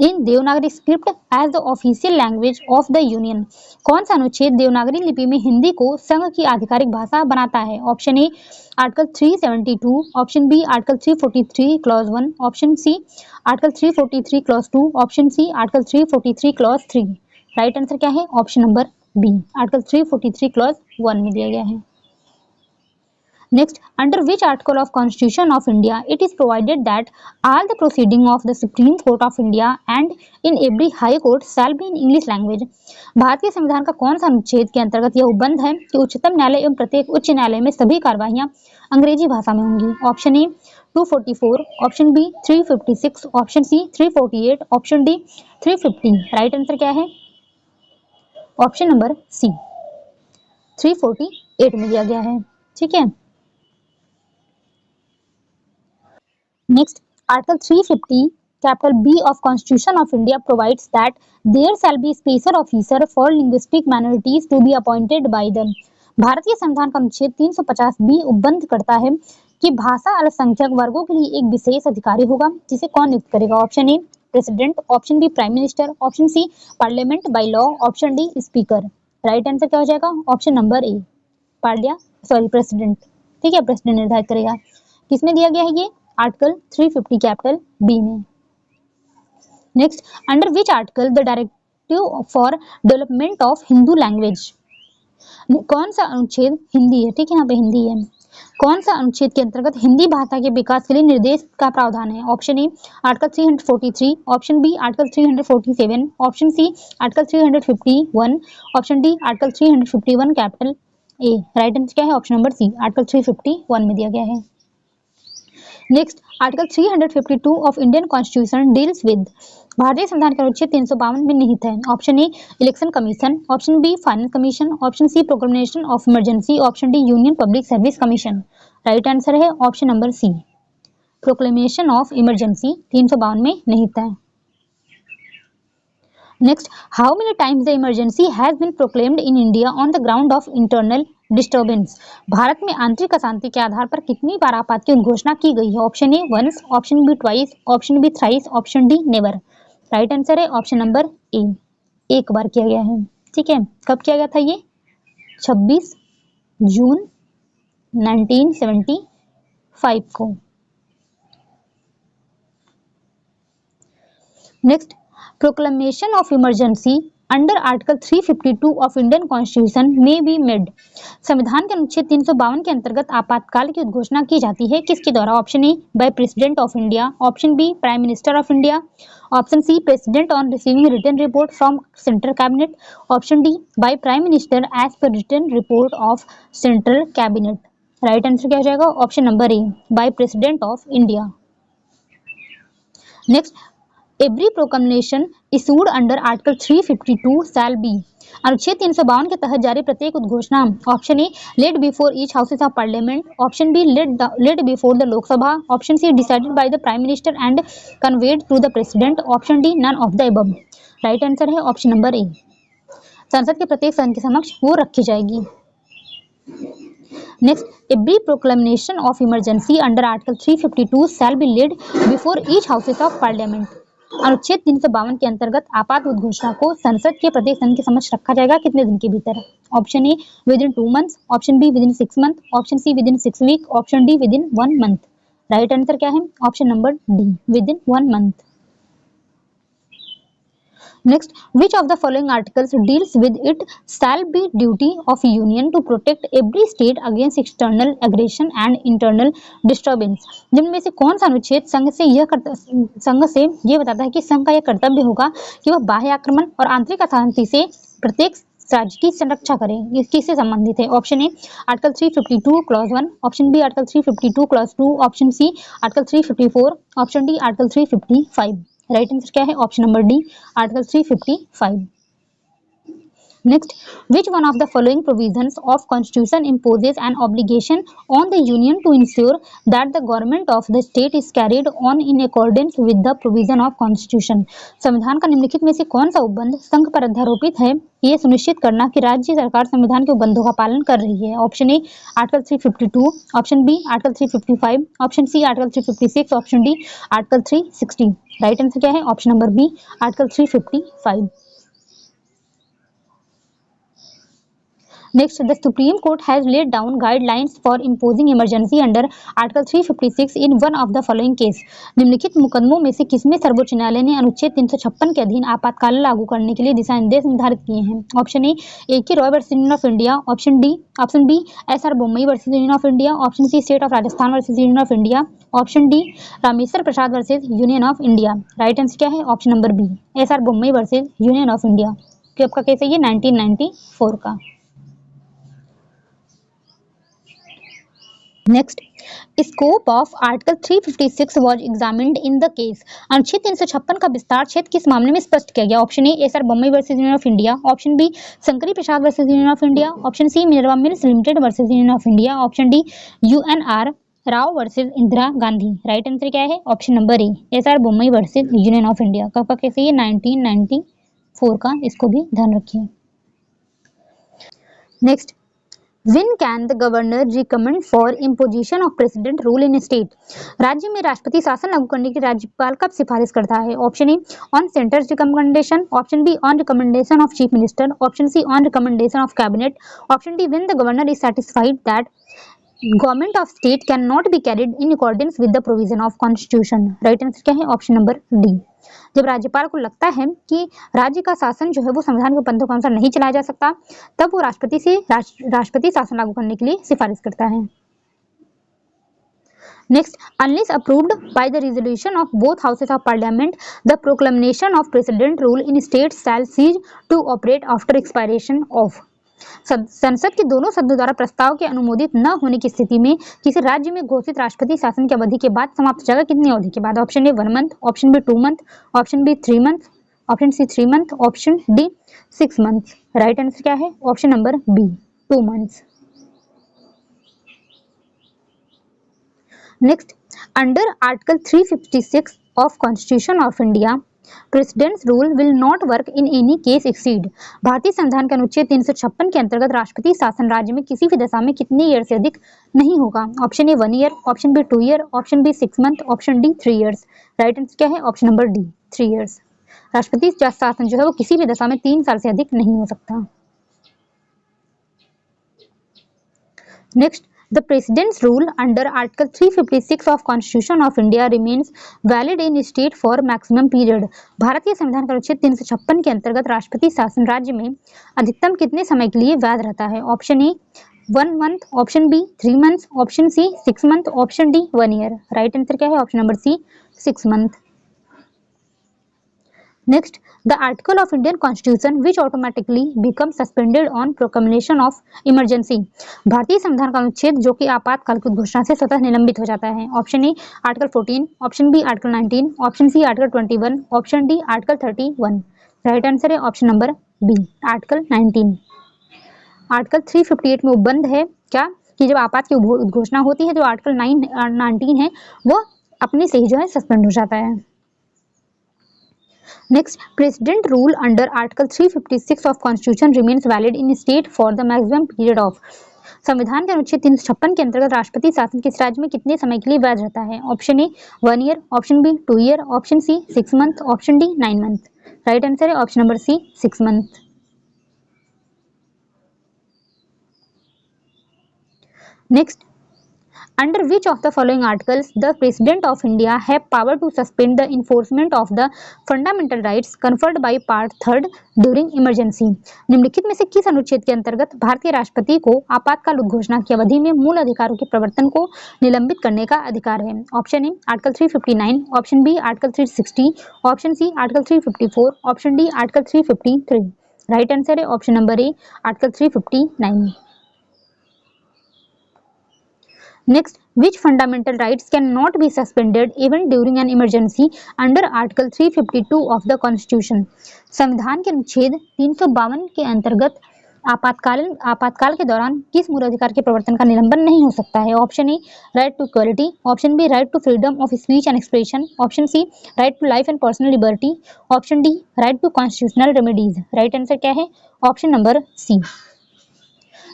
in Devanagari script as the official language of the union, कौन सा अनुच्छेद देवनागरी लिपि में हिंदी को संघ की आधिकारिक भाषा बनाता है? Option A article 372, option B article 343 clause 1, option C article 343 clause 2, option C article 343 clause 3। Right answer क्या है? Option number B article 343 clause 1 में दिया गया है। Next, under which article of Constitution of India it is provided that all the proceeding of the Supreme Court of India and in every High Court shall be in English language, भारतीय संविधान का कौन सा अनुच्छेद के अंतर्गत यह उपबंध है कि उच्चतम न्यायालय एवं प्रत्येक उच्च न्यायालय में सभी कार्यवाहियां अंग्रेजी भाषा में होंगी? Option A 244, option B 356, option C 348, option D 350। Right answer क्या है? ऑप्शन नंबर सी 348 में दिया गया है। ठीक है, next, article 350 capital B of constitution of India provides that there shall be special officer for linguistic minorities to be appointed by the, भारतीय संविधान का अनुच्छेद 350 बी उपबंध करता है कि भाषा अल्पसंख्यक वर्गों के लिए एक विशेष अधिकारी होगा जिसे कौन नियुक्त करेगा? Option A president, option B prime minister, option C parliament by law, option D speaker. Right answer क्या हो जाएगा? Option number A president. ठीक है, प्रेसिडेंट निर्धारित करेगा। किसमें दिया गया है ये? आर्टिकल 350 कैपिटल बी में। Next, under which article the directive for development of Hindu language, कौन सा अनुच्छेद हिंदी है? ठीक है, यहाँ पे हिंदी है। कौन सा अनुच्छेद के अंतर्गत हिंदी भाषा के विकास के लिए निर्देश का प्रावधान है? Option A article 343, option B article 347, option C article 351, option D article 351 capital A. Right answer क्या है? ऑप्शन नंबर सी आर्टिकल 351 में दिया गया है। Next, article 352 of Indian constitution deals with, भारतीय संविधान का अनुच्छेद 352 में निहित है। Option A election commission, option B finance commission, option C proclamation of emergency, option D union public service commission. Right answer है option number C proclamation of emergency 352 में निहित है। Next, how many times the emergency has been proclaimed in India on the ground of internal disturbance, Bharat में आंतरिक अशांति के आधार पर कितनी बार आपात की घोषणा की गई है? Option A once, option B twice, option B thrice, option D never. Right answer है ऑप्शन नंबर ए एक बार किया गया है। ठीक है, कब किया गया था ये? 26 जून 1975 को। Next, proclamation of emergency under article 352 of Indian constitution में बी मेड, संविधान के अनुच्छेद 352 के अंतर्गत आपातकाल की उद्घोषणा की जाती है किसके द्वारा? Option A by president of India, option B prime minister of India, option C president on receiving written report from central cabinet, option D by prime minister as per written report of central cabinet. Right answer क्या हो जाएगा? Option number A by president of India. Next, every proclamation issued under article 352 shall be, अनुच्छेद 352 के तहत जारी प्रत्येक उद्घोषणा option A laid before each houses of parliament, option B laid before the Lok Sabha, option C decided by the prime minister and conveyed to the president, option D none of the above. Right answer है option number A संसद के प्रत्येक सदन के समक्ष वो रखी जाएगी। Next, a brief proclamation of emergency under Article 352 shall be laid before each houses of parliament. अनुच्छेद 352 के अंतर्गत आपात उद्घोषणा को संसद के प्रत्येक सदन के समक्ष रखा जाएगा कितने दिन के भीतर? Option A within 2 months, option B within 6 month, option C within 6 week, option D within 1 month. Right answer क्या है? Option number D, within 1 month. Next, which of the following articles deals with it shall be duty of union to protect every state against external aggression and internal disturbance? जिनमें से कौन सा अनुच्छेद संघ से ये बताता है कि संघ का यह कर्तव्य होगा कि वह बाह्य आक्रमण और आंतरिक अशांति से प्रत्येक राज्य की संरक्षा करें? ये किससे संबंधित है? Option A article 352 clause 1, option B article 352 clause 2, option C article 354, option D article 355। Right answer क्या है? Option number D, article 355। Next, which one of the following provisions of constitution imposes an obligation on the union to ensure that the government of the state is carried on in accordance with the provision of constitution? संविधान का निम्नलिखित में से कौन सा उपबंध संघ पर अध्यारोपित है कि ये सुनिश्चित करना कि राज्य सरकार संविधान के उपबंधों का पालन कर रही है? Option A article 352, option B article 355, option C article 356, option D article 360। Right answer क्या है? Option number B, article 355। Next, the Supreme Court has laid down guidelines for imposing emergency under Article 356 in one of the following case. निम्नलिखित मुकदमों में से किसमें सर्वोच्च न्यायालय ने अनुच्छेद 356 के अधीन आपातकाल लागू करने के लिए दिशा निर्देश निर्धारित किए हैं? Option A K Roy versus union of India, option B SR Bommai versus union of India, option C state of Rajasthan versus union of India, option D Rameshwar Prasad versus union of India. Right answer क्या है? Option number B, SR Bommai versus union of India. कब का case है ये? 1994 का। Next, scope of article 356 was examined in the case. अनुच्छेद 356 का विस्तार क्षेत्र किस मामले में स्पष्ट किया गया? Option A SR Bommai versus union of India, option B Shankari Prasad versus union of India, option C Minerva mills limited versus union of India, option D UNR Rao versus Indira Gandhi. Right answer क्या है? Option number A, SR Bommai versus union of India. कब का case है ये? 1994 का, इसको भी ध्यान रखिए। Next, When can the governor recommend for imposition of president rule in a state? राज्य में राष्ट्रपति शासन लागू करने के राज्यपाल कब सिफारिश करता है? Option A on centre's recommendation, option B on recommendation of chief minister, option C on recommendation of cabinet, option D when the governor is satisfied that government of state can not be carried in accordance with the provision of constitution. Right answer क्या है? Option number D, जब राज्यपाल को लगता है कि राज्य का शासन जो है वो संविधान के उपबंधों के अनुसार नहीं चलाया जा सकता, तब वो राष्ट्रपति शासन लागू करने के लिए सिफारिश करता है। Next, unless approved by the resolution of both houses of parliament the proclamation of president rule in state shall cease to operate after expiration of. संसद के दोनों सदनों द्वारा प्रस्ताव के अनुमोदित न होने की स्थिति में किसी राज्य में घोषित राष्ट्रपति शासन की अवधि के बाद समाप्त हो जाएगा कितनी अवधि के बाद? Option A 1 month, option B 2 month, option B 3 month, option C 3 month, option D 6 month. Right answer क्या है? Option number B, 2 months. Next, under article 356 of constitution of India president's rule will not work in any case exceed. भारतीय संविधान के अनुच्छेद 356 के अंतर्गत राष्ट्रपति शासन राज्य में किसी भी दशा में कितने ईयर से अधिक नहीं होगा? Option A 1 year, option B 2 year, option B 6 month, option D 3 years. Right answer क्या है? Option number D, 3 years. राष्ट्रपति शासन जो है वो किसी भी दशा में 3 साल से अधिक नहीं हो सकता। Next, the president's rule under article 356 of constitution of india remains valid in state for maximum period। भारतीय संविधान का अनुच्छेद 356 के अंतर्गत राष्ट्रपति शासन राज्य में अधिकतम कितने समय के लिए वैध रहता है? Option A 1 month, option B 3 months, option C 6 month, option D 1 year. Right answer क्या है? Option number C 6 month. Next, the article of Indian Constitution which automatically becomes suspended on proclamation of emergency। भारतीय संविधान का अनुच्छेद जो कि आपातकाल की घोषणा से स्वतः निलंबित हो जाता है। Option A article 14, option B article 19, option C article 21, option D article 31। Right answer है option number B, article 19। Article 358 में उपबंध है क्या कि जब आपात की घोषणा होती है तो आर्टिकल 19 है वो अपने से ही जो है सस्पेंड हो जाता है। Next, President rule under Article 356 of Constitution remains valid in state for the maximum period of। संविधान के अनुच्छेद 356 के अंतर्गत राष्ट्रपति शासन किस राज्य में कितने समय के लिए वैध रहता है? Option A 1 year, option B 2 year, option C 6 month, option D 9 month. Right answer है option number C 6 month. Next, under which of the following articles the President of India have power to suspend the enforcement of the fundamental rights conferred by Part 3rd during emergency? निम्नलिखित में से किस अनुच्छेद के अंतर्गत भारतीय राष्ट्रपति को आपातकाल घोषणा की अवधि में मूल अधिकारों के प्रवर्तन को निलंबित करने का अधिकार है? Option A article 359, option B article 360, option C article 354, option D article 353। Right answer है option number A article 359। Next, which fundamental rights cannot be suspended even during an emergency under Article 352 of the Constitution? संविधान के अनुच्छेद 352 के अंतर्गत आपातकाल के दौरान किस मूल अधिकार के प्रवर्तन का निलंबन नहीं हो सकता है? Option A right to equality, option B right to freedom of speech and expression, option C right to life and personal liberty, option D right to constitutional remedies. Right answer क्या है? Option number C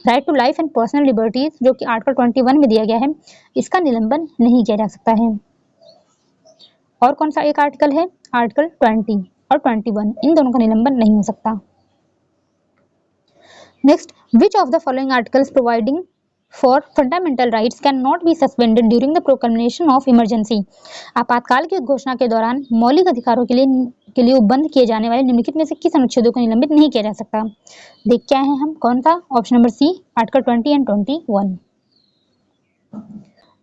right to life and personal liberties, जो कि article 21 में दिया गया है, इसका निलंबन नहीं किया जा सकता है। और कौन सा एक आर्टिकल है? आर्टिकल 20 और 21, इन दोनों का निलंबन नहीं हो सकता। Next, which of the following articles providing for fundamental rights can not be suspended during the proclamation of emergency? आपातकाल की घोषणा के दौरान मौलिक अधिकारों के लिए बंद किए जाने वाले निम्नलिखित में से किस अनुच्छेदों को निलंबित नहीं किया जा सकता? देख क्या है हम, कौन सा? Option number C article 20 and 21।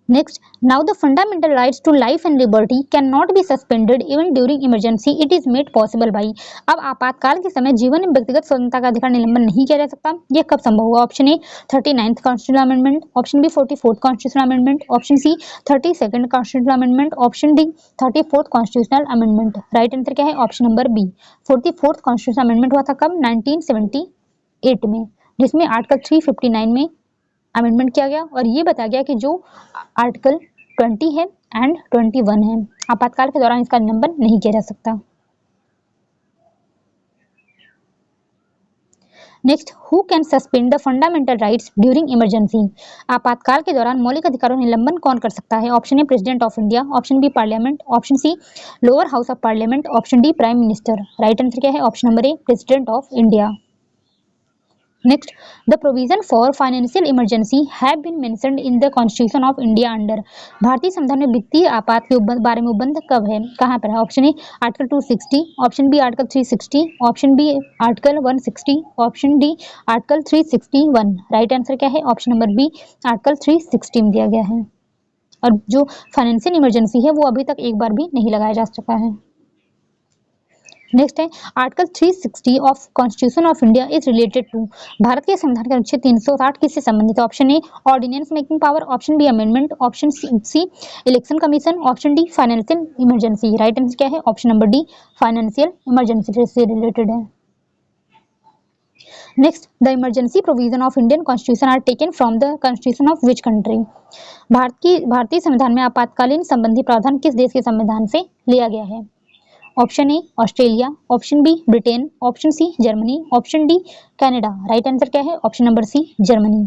Next, now the fundamental rights to life and liberty cannot be suspended even during emergency. It is made possible by। अब आपातकाल के समय जीवन एवं व्यक्तिगत स्वतंत्रता का अधिकार निलंबन नहीं किया जा सकता। यह कब संभव हुआ? Option A 39th constitutional amendment, option B 44th constitutional amendment, option C 32nd constitutional amendment, option D 34th constitutional amendment. Right answer क्या है? Option number B 44th constitutional amendment हुआ था कब? 1978 में, जिसमें आर्टिकल 359 में अमेंडमेंट किया गया और ये बताया गया कि जो आर्टिकल 20 है एंड 21 है, आपातकाल के दौरान इसका निलंबन नहीं किया जा सकता। Next, who can suspend the fundamental rights during emergency? आपातकाल के दौरान मौलिक अधिकारों निलंबन कौन कर सकता है? Option A president of India, option B parliament, option C lower house of parliament, option D prime minister. Right answer क्या है? Option number A president of India. Next, the provision for financial emergency have been mentioned in the Constitution of India under। भारतीय संविधान में वित्तीय आपात के बारे में उपबंध कब है, कहाँ पर है? Option A article 260, option B article 360, option B article 160, option D article 361। Right answer क्या है? ऑप्शन नंबर बी आर्टिकल 360 में दिया गया है। और जो फाइनेंशियल इमरजेंसी है वो अभी तक एक बार भी नहीं लगाया जा सका है। नेक्स्ट है article 360 of constitution of India is related to. Bharat के संविधान के अनुच्छेद 360 किससे संबंधित है? Option A ordinance making power, option B amendment, option C election commission, option D financial emergency. Right answer क्या है? Option number D financial emergency से रिलेटेड है। Next, the emergency provision of Indian constitution are taken from the constitution of which country? भारतीय संविधान में आपातकालीन संबंधी प्रावधान किस देश के संविधान से लिया गया है? Option A Australia, option B Britain, option C Germany, option D Canada. Right answer क्या है? Option number C Germany.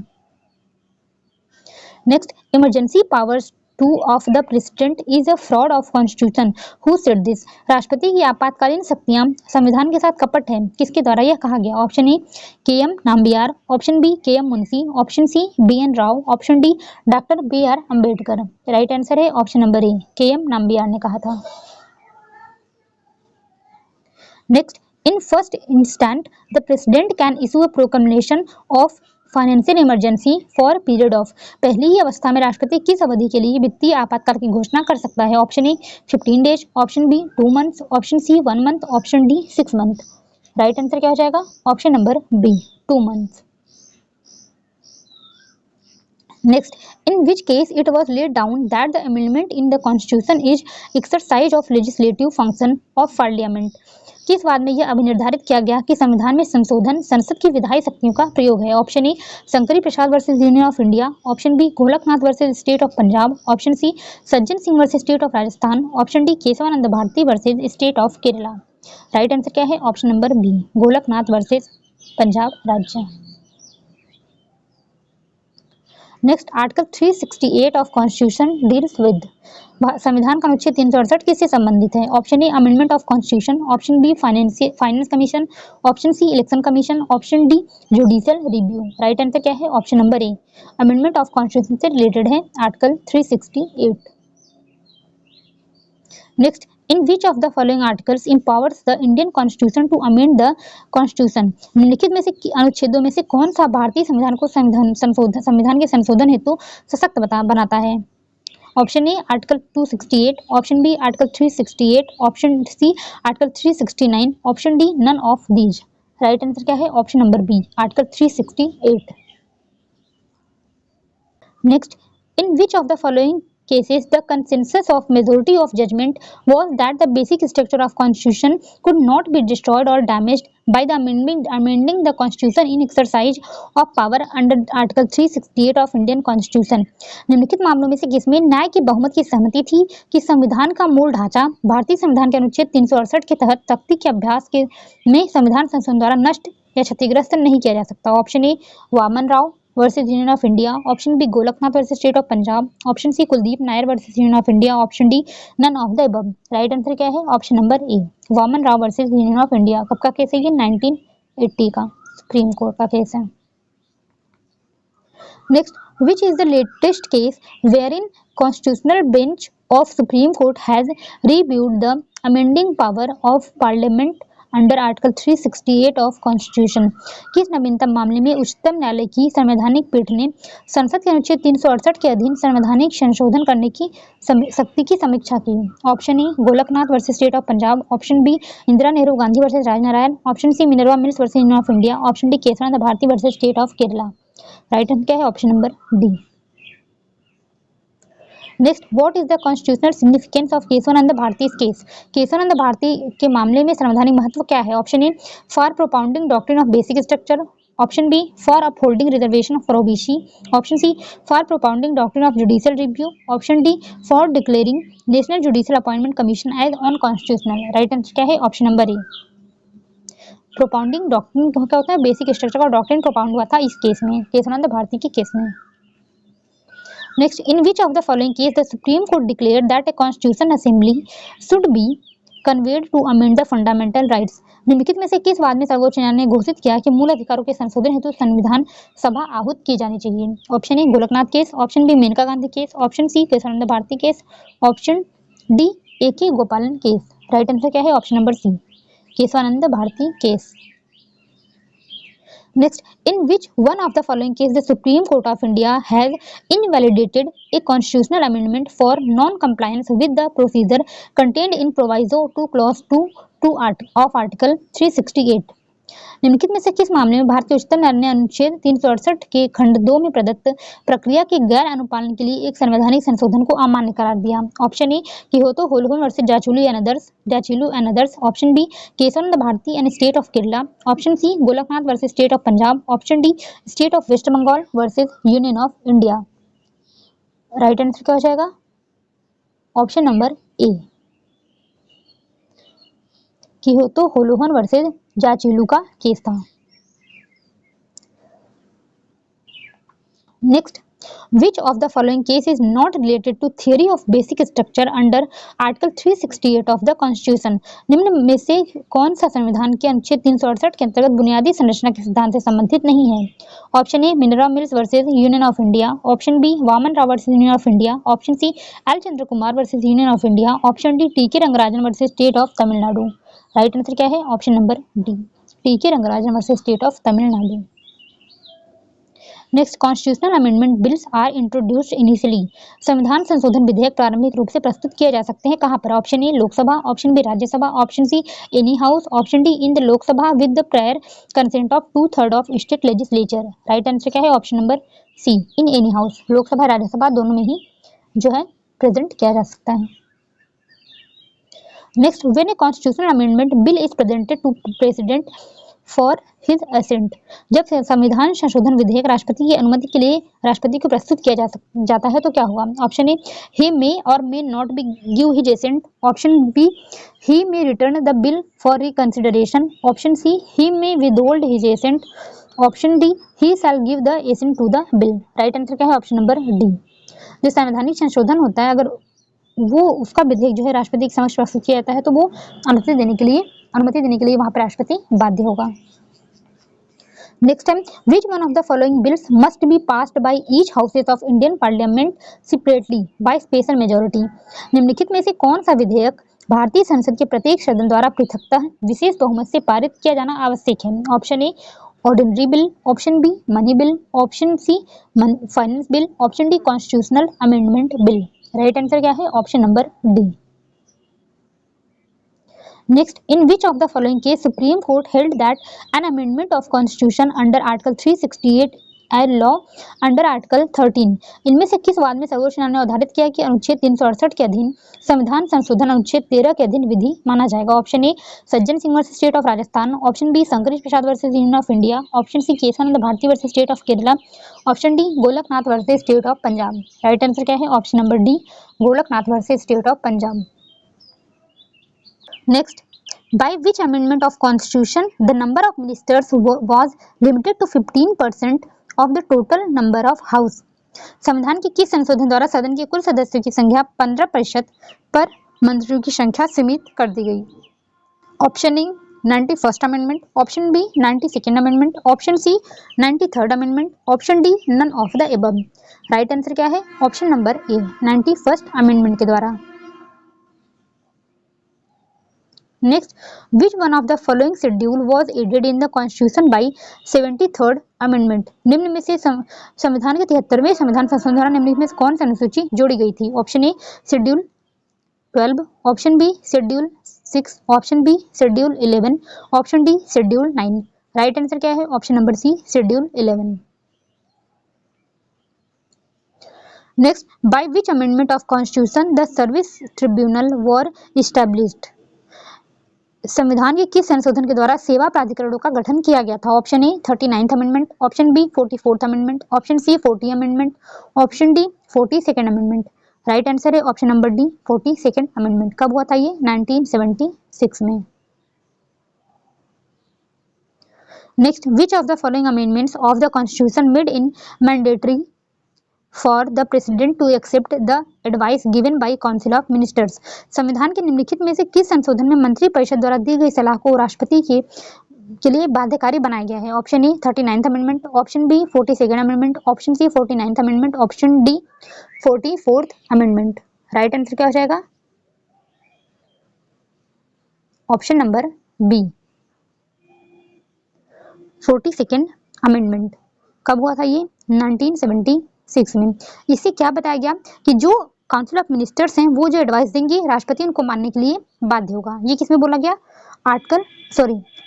Next, emergency powers 2 of the president is a fraud of constitution, who said this? राष्ट्रपति की आपातकालीन शक्तियां संविधान के साथ कपट है, किसके द्वारा यह कहा गया? Option A K M. Nambiar, option B K M. Munshi, option C B N. Rao, option D doctor B R. Ambedkar. Right answer है option number A K M. Nambiar ने कहा था। Next, in first instant, the president can issue a proclamation of financial emergency for period of. पहली ही अवस्था में राष्ट्रपति किस अवधि के लिए वित्तीय आपातकाल की घोषणा कर सकता है? Option A 15 days, option B 2 months, option C 1 month, option D 6 month. Right answer क्या हो जाएगा? Option number B 2 months. Next, in which case it was laid down that the amendment in the constitution is exercise of legislative function of parliament। किस बात में यह अभिनिर्धारित किया गया कि संविधान में संशोधन संसद की विधायी शक्तियों का प्रयोग है? Option A Shankari Prasad versus union of India, option B Golaknath versus state of Punjab, option C Sajjan Singh versus state of Rajasthan, option D Keshavananda Bharati versus state of Kerala. Right answer क्या है? Option number B Golaknath versus Punjab राज्य। Next article 368 of constitution deals with, संविधान का अनुच्छेद 368 किससे संबंधित है? Option A amendment of constitution, option B finance commission, option C election commission, option D judicial review. Right answer क्या है? Option number A, amendment of constitution से related है article 368। Next, in which of the following articles empowers the Indian constitution to amend the constitution, निम्नलिखित में से अनुच्छेदों में से कौन सा भारतीय संविधान को संविधान के संशोधन हेतु सशक्त बनाता है? Option A article 268, option B article 368, option C article 369, option D none of these. Right answer क्या है? Option number B, article 368। Next, in which of the following cases the consensus of majority of judgment was that the basic structure of constitution could not be destroyed or damaged by the amending the constitution in exercise of power under article 368 of Indian constitution। निम्नलिखित मामलों में से किसमें न्याय की बहुमत की सहमति थी कि संविधान का मूल ढांचा भारतीय संविधान के अनुच्छेद 368 के तहत सख्ती के अभ्यास के में संविधान संशोधन द्वारा नष्ट या क्षतिग्रस्त नहीं किया जा सकता? Option A Waman Rao versus union of India, option B Golaknath versus state of Punjab, option C Kuldeep Nayar versus union of India, option D none of the above. Right answer क्या है? Option number A, Waman Rao versus union of India. कब का case है ये? 1980 का supreme court का case है। Next, which is the latest case wherein constitutional bench of Supreme Court has reviewed the amending power of Parliament under article 368 of constitution? किस नवीनतम मामले में उच्चतम न्यायालय की संवैधानिक पीठ ने संसद के अनुच्छेद 368 के अधीन संवैधानिक संशोधन करने की शक्ति की समीक्षा की? Option A Golaknath versus state of Punjab, option B Indira Nehru Gandhi versus Raj Narain, option C Minerva mills versus union of India, option D Keshavananda Bharati versus state of Kerala. Right answer क्या है? Option number D. Next, what is the constitutional significance of Keshavananda Bharati case? Keshavananda Bharati के मामले में संवैधानिक महत्व क्या है? Option A for propounding doctrine of basic structure, option B for upholding reservation for OBC, option C for propounding doctrine of judicial review, option D for declaring national judicial appointment commission as unconstitutional. Right answer क्या है? Option number A, propounding doctrine क्या होता है? Basic structure का doctrine propound हुआ था इस case में, केशवानंद भारती के केस में। Next, in which of the following case the Supreme Court declared that a Constitution Assembly should be convened to amend the fundamental rights? निम्नलिखित में से किस वाद में सर्वोच्च न्यायालय ने घोषित किया कि मूल अधिकारों के संशोधन हेतु संविधान सभा आहूत की जानी चाहिए? Option A Golaknath case, option B Maneka Gandhi case, option C Keshavananda Bharati case, option D A.K. Gopalan case. Right answer क्या है? Option number C, Keshavananda Bharati case. Next, in which one of the following case the Supreme Court of India has invalidated a constitutional amendment for non-compliance with the procedure contained in proviso to clause 2 of Article 368? निम्नलिखित में से किस मामले में भारतीय उच्चतम न्यायालय ने अनुच्छेद 368 के खंड 2 में प्रदत्त प्रक्रिया के गैर अनुपालन के लिए एक संवैधानिक संशोधन को अमान्य करार दिया? Option A Kihoto Hollohan versus Zachillhu and others, option B Keshavananda Bharati and state of Kerala, option C Golaknath versus state of Punjab, option D state of waste Bengal versus union of India. Right answer क्या हो जाएगा? Option number A, Kihoto Hollohan versus Zachillhu का केस था। Next, which of the following case is not related to theory of basic structure under article 368 of the constitution? निम्न में से कौन सा संविधान के अनुच्छेद 368 के अंतर्गत बुनियादी संरचना के सिद्धांत से संबंधित नहीं है? Option A Minerva mills versus union of India, option B Waman Rao versus union of India, option C L Chandra Kumar versus union of India, option D T K Rangarajan versus state of Tamil Nadu. Right answer क्या है? Option number D, T K Rangarajan versus state of Tamil Nadu. Next, constitutional amendment bills are introduced initially, संविधान संशोधन विधेयक प्रारंभिक रूप से प्रस्तुत किए जा सकते हैं कहां पर? Option A Lok Sabha, option B Rajya Sabha, option C any house, option D in the Lok Sabha with the prior consent of 2/3 of state legislature. Right answer क्या है? Option number C, in any house, Lok Sabha Rajya Sabha दोनों में ही जो है प्रेजेंट किया जा सकता है। Next, when a constitutional amendment bill is presented to president for his assent, जब संविधान संशोधन विधेयक राष्ट्रपति की अनुमति के लिए राष्ट्रपति को प्रस्तुत किया जाता है तो क्या होगा? Option A he may or may not be give his assent, option B he may return the bill for reconsideration, option C he may withhold his assent, option D, he shall give the assent to the bill. Right answer क्या है? Option number D. जो संवैधानिक संशोधन होता है, अगर वो उसका विधेयक जो है राष्ट्रपति के समक्ष प्रस्तुत किया जाता है तो वो अनुमति देने के लिए वहां पर राष्ट्रपति बाध्य होगा। नेक्स्ट है, which one of the following bills must be passed by each houses of Indian Parliament separately by special majority? निम्नलिखित में से कौन सा विधेयक भारतीय संसद के प्रत्येक सदन द्वारा पृथकतः विशेष बहुमत से पारित किया जाना आवश्यक है? Option A ordinary bill, option B money bill, option C finance bill, option D constitutional amendment bill. Right answer क्या है? Option number D. Next, in which of the following case Supreme Court held that an amendment of Constitution under Article 368 and law under Article 13? इनमें से किस वाद में सर्वोच्च न्यायालय ने अवधारित किया कि अनुच्छेद 368 के अधीन संविधान संशोधन अनुच्छेद 13 के अधीन विधि माना जाएगा? Option A Sajjan Singh versus state of Rajasthan, option B Shankari Prasad versus union of India, option C Keshavananda Bharati versus state of Kerala, option D Golaknath versus state of Punjab. Right answer क्या है? Option number D, Golaknath versus state of Punjab. Next, by which amendment of Constitution the number of ministers was limited to 15% of the total number of House? संविधान के किस संशोधन द्वारा सदन के कुल सदस्यों की संख्या 15% पर मंत्रियों की संख्या सीमित कर दी गई? Option A 91st amendment, option B 92nd amendment, option C 93rd amendment, option D none of the above. Right answer क्या है? ऑप्शन नंबर ए 91st अमेंडमेंट के द्वारा। Next, which one of the following schedule was added in the Constitution by 73rd Amendment? निम्न में से संविधान के 73वें संविधान संशोधन द्वारा निम्नलिखित में से कौन सी अनुसूची जोड़ी गई थी? Option A schedule 12, option B schedule 6, option B schedule 11, option D schedule 9। Right answer क्या है? Option number C schedule 11। Next, by which amendment of Constitution the Service Tribunal were established? संविधान के किस संशोधन के द्वारा सेवा प्राधिकरणों का गठन किया गया था? Option A 39th amendment, option B 44th amendment, option C 40 amendment, option D 42nd amendment. Right answer है option number D 42nd amendment. कब हुआ था ये? 1976 में। Next, which of the following amendments of the constitution made in mandatory for the president to accept the advice given by council of ministers? संविधान के निम्नलिखित में से किस संशोधन में मंत्री परिषद द्वारा दी गई सलाह को राष्ट्रपति के लिए बाध्यकारी बनाया गया है? Option A 39th amendment, option B 42nd amendment, option C 49th amendment, option D 44th amendment. Right answer क्या हो जाएगा? Option number B 42nd amendment. कब हुआ था ये? 1976 में। इससे क्या बताया गया कि जो काउंसिल ऑफ मिनिस्टर्स हैं वो जो एडवाइस देंगे राष्ट्रपति उनको मानने के लिए बाध्य होगा। ये किसमें बोला गया?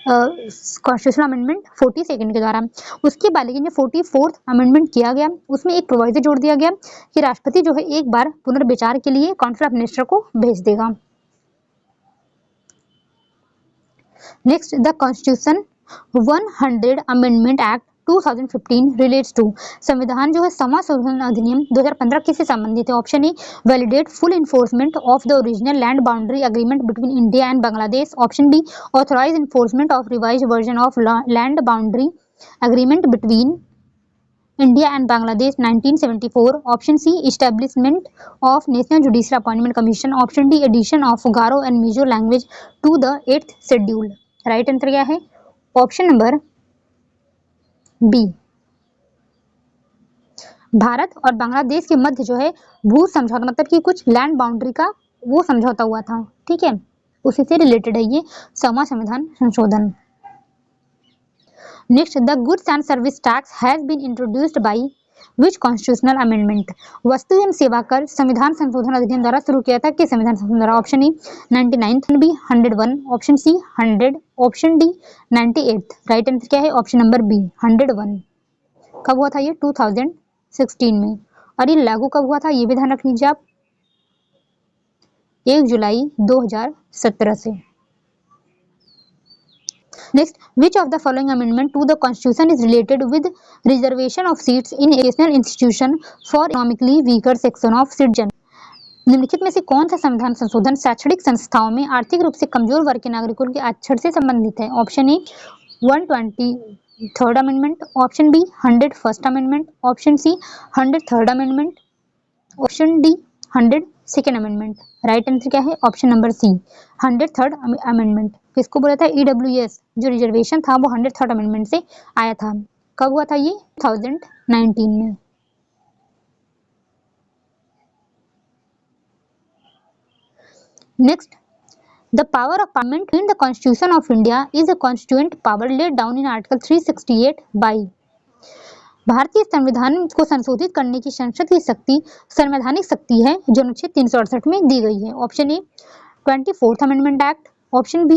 कॉन्स्टिट्यूशनल अमेंडमेंट 42nd के द्वारा। उसके बाद लेकिन जो 44th अमेंडमेंट किया गया उसमें एक प्रोविजन जोड़ दिया गया कि राष्ट्रपति जो है एक बार पुनर्विचार के लिए काउंसिल ऑफ मिनिस्टर को भेज देगा। Next, the constitution 100 amendment act 2015 relates to. संविधान जो है संशोधन अधिनियम 2015 किससे संबंधित है? Option A validate full enforcement of the original land boundary agreement between India and Bangladesh, option B authorise enforcement of revise version of land boundary agreement between India and Bangladesh 1974, option C establishment of national judicial appointment commission, option D addition of Garo and Mizo language to the 8th schedule. Right answer क्या है? Option number B. Bharat और बांग्लादेश के मध्य जो है भू समझौता मतलब कि कुछ लैंड बाउंड्री का वो समझौता हुआ था, ठीक है, उसी से रिलेटेड है ये संविधान संशोधन। Next, the goods and service tax has been introduced by which constitutional amendment? वस्तु एवं सेवा कर संविधान संशोधन अधिनियम द्वारा शुरू किया था कि संविधान संशोधन द्वारा? Option A 99, B 101, option C 100, option D 98। Right answer क्या है? Option number B 101। कब हुआ था ये? 2016 में। और ये लागू कब हुआ था ये भी ध्यान रख लीजिए आप, 1 जुलाई 2017 से। Next, which of the following amendment to the Constitution is related with reservation of seats in educational institution for economically weaker section of citizen? निम्नलिखित में से कौन सा संविधान संशोधन शैक्षणिक संस्थाओं में आर्थिक रूप से कमजोर वर्ग के नागरिकों के आरक्षण से संबंधित है? Option A 120 third amendment, option B 100 first amendment, option C 100 third amendment, option D 100 second amendment. Right answer क्या है? Option number C 100 third amendment. किसको बोला था? ईडब्ल्यूएस जो रिजर्वेशन था वो 100 थर्ड अमेंडमेंट से आया था। कब हुआ था ये? 2019 में। Next, the power of parliament in the constitution of India is a constituent power laid down in article 368 by। भारतीय संविधान को संशोधित करने की संसद की शक्ति संवैधानिक शक्ति है जो अनुच्छेद 368 में दी गई है। Option A 24th amendment act, option B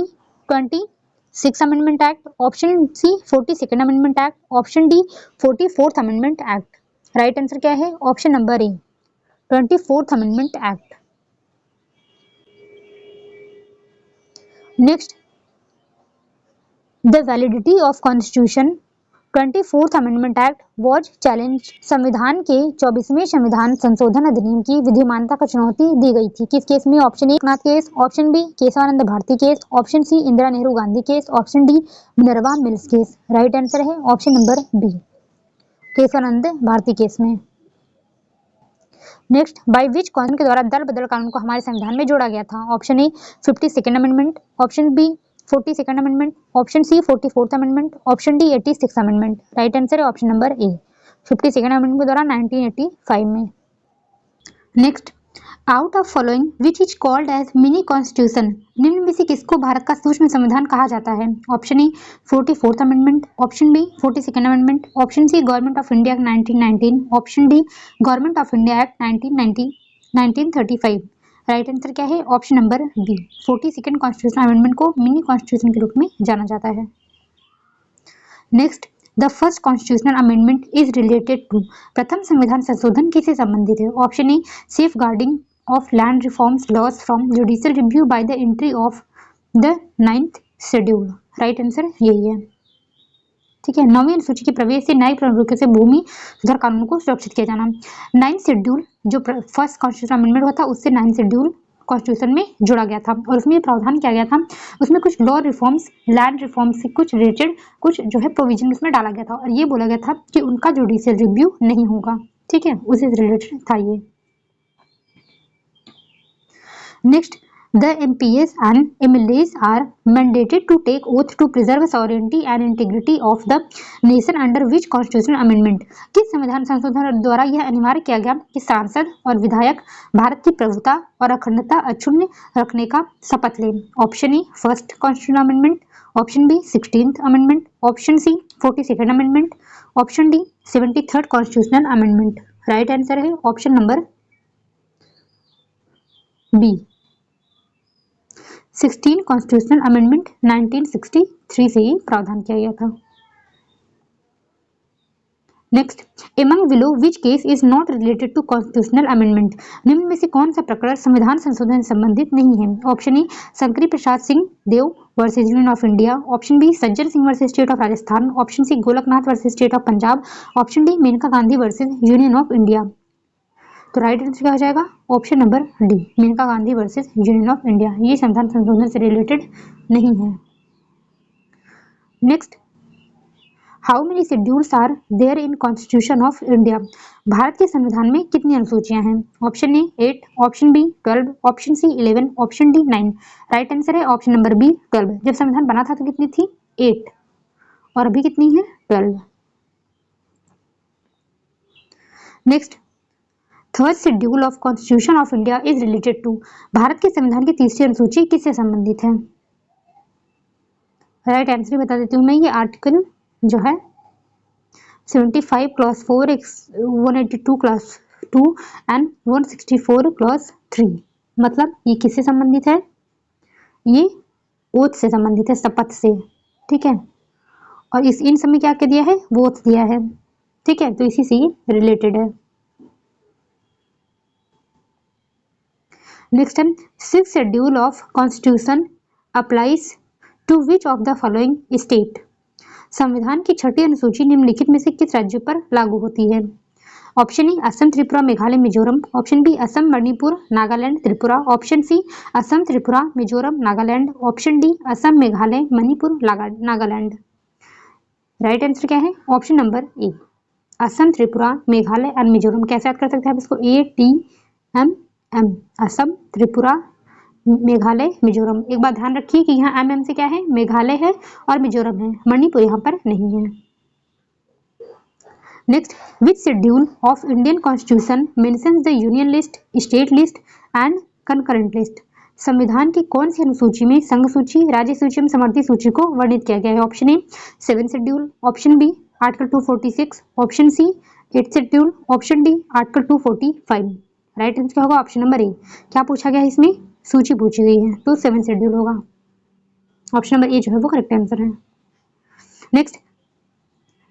26 amendment act, option C 42nd amendment act, option D 44th amendment act. Right answer क्या है? Option number A 24th amendment act. Next, the validity of constitution 24th amendment act was challenge. संविधान के 24वें संविधान संशोधन अधिनियम की विधिमानता को चुनौती दी गई थी। किस केस में? Option A Eknath case, option B Keshavananda Bharati case, option C Indira Nehru Gandhi case, option D Minerva Mills case. Right answer है option number B Keshavananda Bharati case में। नेक्स्ट, बाय विच कानून के द्वारा दल बदल कानून को हमारे संविधान में जोड़ा गया था? Option A 52nd amendment, option B 42nd amendment, option C 44th amendment, option D 86th amendment. Right answer है option number A 52nd amendment के द्वारा 1985 में। Next, out of following which is called as mini constitution. निम्न में से किसको भारत का सूक्ष्म संविधान कहा जाता है? Option A 44th amendment, option B 42nd amendment, option C government of India act 1919, option D government of India act 1935। Right answer क्या है? Option number B 42nd constitution amendment को मिनी कॉन्स्टिट्यूशन के रूप में जाना जाता है। Next, the first constitutional amendment is related to. प्रथम संविधान संशोधन किससे संबंधित है? Option A safeguarding of land reforms laws from judicial review by the entry of the 9th schedule. Right answer यही है। ठीक है, 9वीं अनुसूची के प्रवेश से न्यायिक प्रावधानों से भूमि सुधार कानून को सुरक्षित किया जाना। 9th शेड्यूल जो फर्स्ट कॉन्स्टिट्यूशनल अमेंडमेंट हुआ था उससे 9th शेड्यूल कॉन्स्टिट्यूशन में जोड़ा गया था और उसमें प्रावधान किया गया था, उसमें कुछ लॉ रिफॉर्म्स लैंड रिफॉर्म्स से कुछ रिलेटेड कुछ जो है प्रोविजन उसमें डाला गया था और ये बोला गया था कि उनका जुडिशियल रिव्यू नहीं होगा। ठीक है, उसी से रिलेटेड था ये। Next, the MPs and MLAs are mandated to take oath to preserve sovereignty and integrity of the nation under which constitutional amendment। किस संविधान संशोधन द्वारा यह अनिवार्य किया गया कि सांसद और विधायक भारत की प्रभुता और अखंडता अक्षुण्ण रखने का शपथ लें? Option A first constitutional amendment, option B 16th amendment, option C 42nd amendment, option D 73rd constitutional amendment. Right answer है option number B 16 constitutional amendment 1963 से ही प्रावधान किया गया था। Next, among below which case is not related to constitutional amendment. निम्न में से कौन सा प्रकरण संविधान संशोधन से संबंधित नहीं है? Option A Shankari Prasad Singh Deo versus union of India, option B Sajjan Singh versus state of Rajasthan, option C Golaknath versus state of Punjab, option D Maneka Gandhi versus union of India. तो राइट आंसर क्या हो जाएगा? Option number D Maneka Gandhi versus union of India. ये संविधान संशोधन से related नहीं है। Next, how many schedules are there in constitution of India. Bharat के संविधान में कितनी अनुसूचियां हैं? Option A 8, option B 12, option C 11, option D 9। Right answer है ऑप्शन नंबर बी 12। जब संविधान बना था तो कितनी थी? 8 और अभी कितनी है? 12। Next, third schedule of constitution of India is related to. Bharat के संविधान की तीसरी अनुसूची किससे संबंधित है? राइट आंसर बता देती हूँ मैं। ये आर्टिकल जो है 75 क्लॉज 4, 182 क्लॉज 2 एंड 164 क्लॉज 3। मतलब ये किससे संबंधित है? ये ओथ से संबंधित है, शपथ से। ठीक है, और इस इन सब में क्या दिया है? वोथ दिया है। ठीक है, तो इसी से रिलेटेड है। नेक्स्ट है six schedule of constitution applies to which of the following state. संविधान की छठी अनुसूची निम्नलिखित में से किस राज्य पर लागू होती है? Option A Assam Tripura Meghalaya Mizoram, option B Assam Manipur Nagaland Tripura, option C Assam Tripura Mizoram Nagaland, option D Assam Meghalaya Manipur Nagaland. Right answer क्या है? Option number A. Assam, Tripura, Meghalaya and Mizoram. कैसे याद कर सकते हैं आप इसको? ATMM, असम, त्रिपुरा, मेघालय, मिजोरम। एक बात ध्यान रखिए कि यहाँ MM से क्या है? मेघालय है और मिजोरम है, मणिपुर यहाँ पर नहीं है। Next, which schedule of Indian constitution mentions the union list, state list and concurrent list? संविधान की कौन सी अनुसूची में संघ सूची, राज्य सूची एवं समवर्ती सूची को वर्णित किया गया है? Option A 7 schedule, option B article 246, option C 8 schedule, option D article 245। Right answer क्या होगा? Option number A. क्या पूछा गया है इसमें? सूची पूछी गई है, तो 7 शेड्यूल होगा। ऑप्शन नंबर ए जो है वो करेक्ट आंसर है। Next,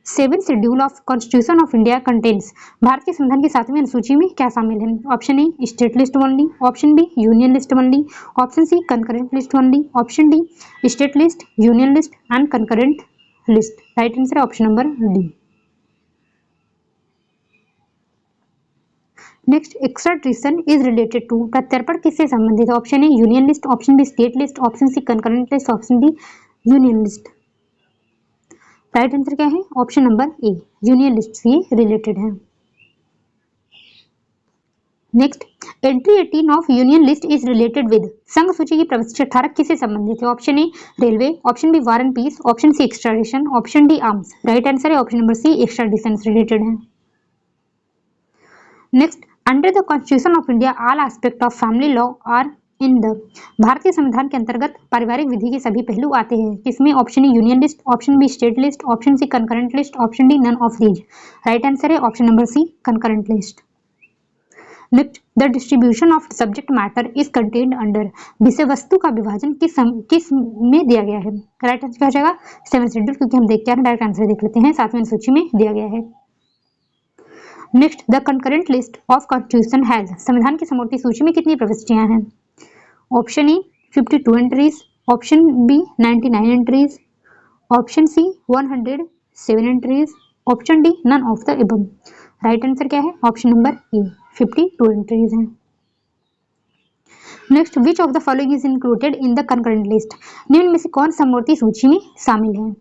7 schedule of constitution of India contains, भारत के संविधान की 7वीं अनुसूची में क्या शामिल है? Option A state list only, option B union list only, option C concurrent list only, option D state list, union list and concurrent list. Right answer है option number D. Next, extradition is related to, प्रत्यर्पण किससे संबंधित है? Option A union list, option B state list, option C concurrent list, option D union list. Right answer क्या है? Option number A, union list से related है। Next, entry 18 of union list is related with, संघ सूची की प्रविष्टि 18 किससे संबंधित है? Option A railway, option B war and peace, option C extradition, option D arms. Right answer है ऑप्शन नंबर सी, एक्सट्राडिशन से रिलेटेड है। Next, under the constitution of India all aspect of family law are in the, भारतीय संविधान के अंतर्गत पारिवारिक विधि के सभी पहलू आते हैं किसमें? Option A union list, option B state list, option C concurrent list, option D none of these. Right answer है option number C, concurrent list. Next, the distribution of subject matter is contained under, विषय वस्तु का विभाजन किस में दिया गया है? राइट आंसर क्या हो जाएगा? 7 शेड्यूल, क्योंकि हम देख के डायरेक्ट आंसर देख लेते हैं, 7वीं सूची में दिया गया है। Next, the concurrent list of constitution has, संविधान की समवर्ती सूची में कितनी प्रविष्टियां हैं? Option A 52 entries, option B 99 entries, option C 107 entries, option D none of the above. Right answer क्या है? ऑप्शन नंबर ए, 52 एंट्रीज हैं। Next, which of the following is included in the concurrent list, निम्न में से कौन समवर्ती सूची में शामिल है?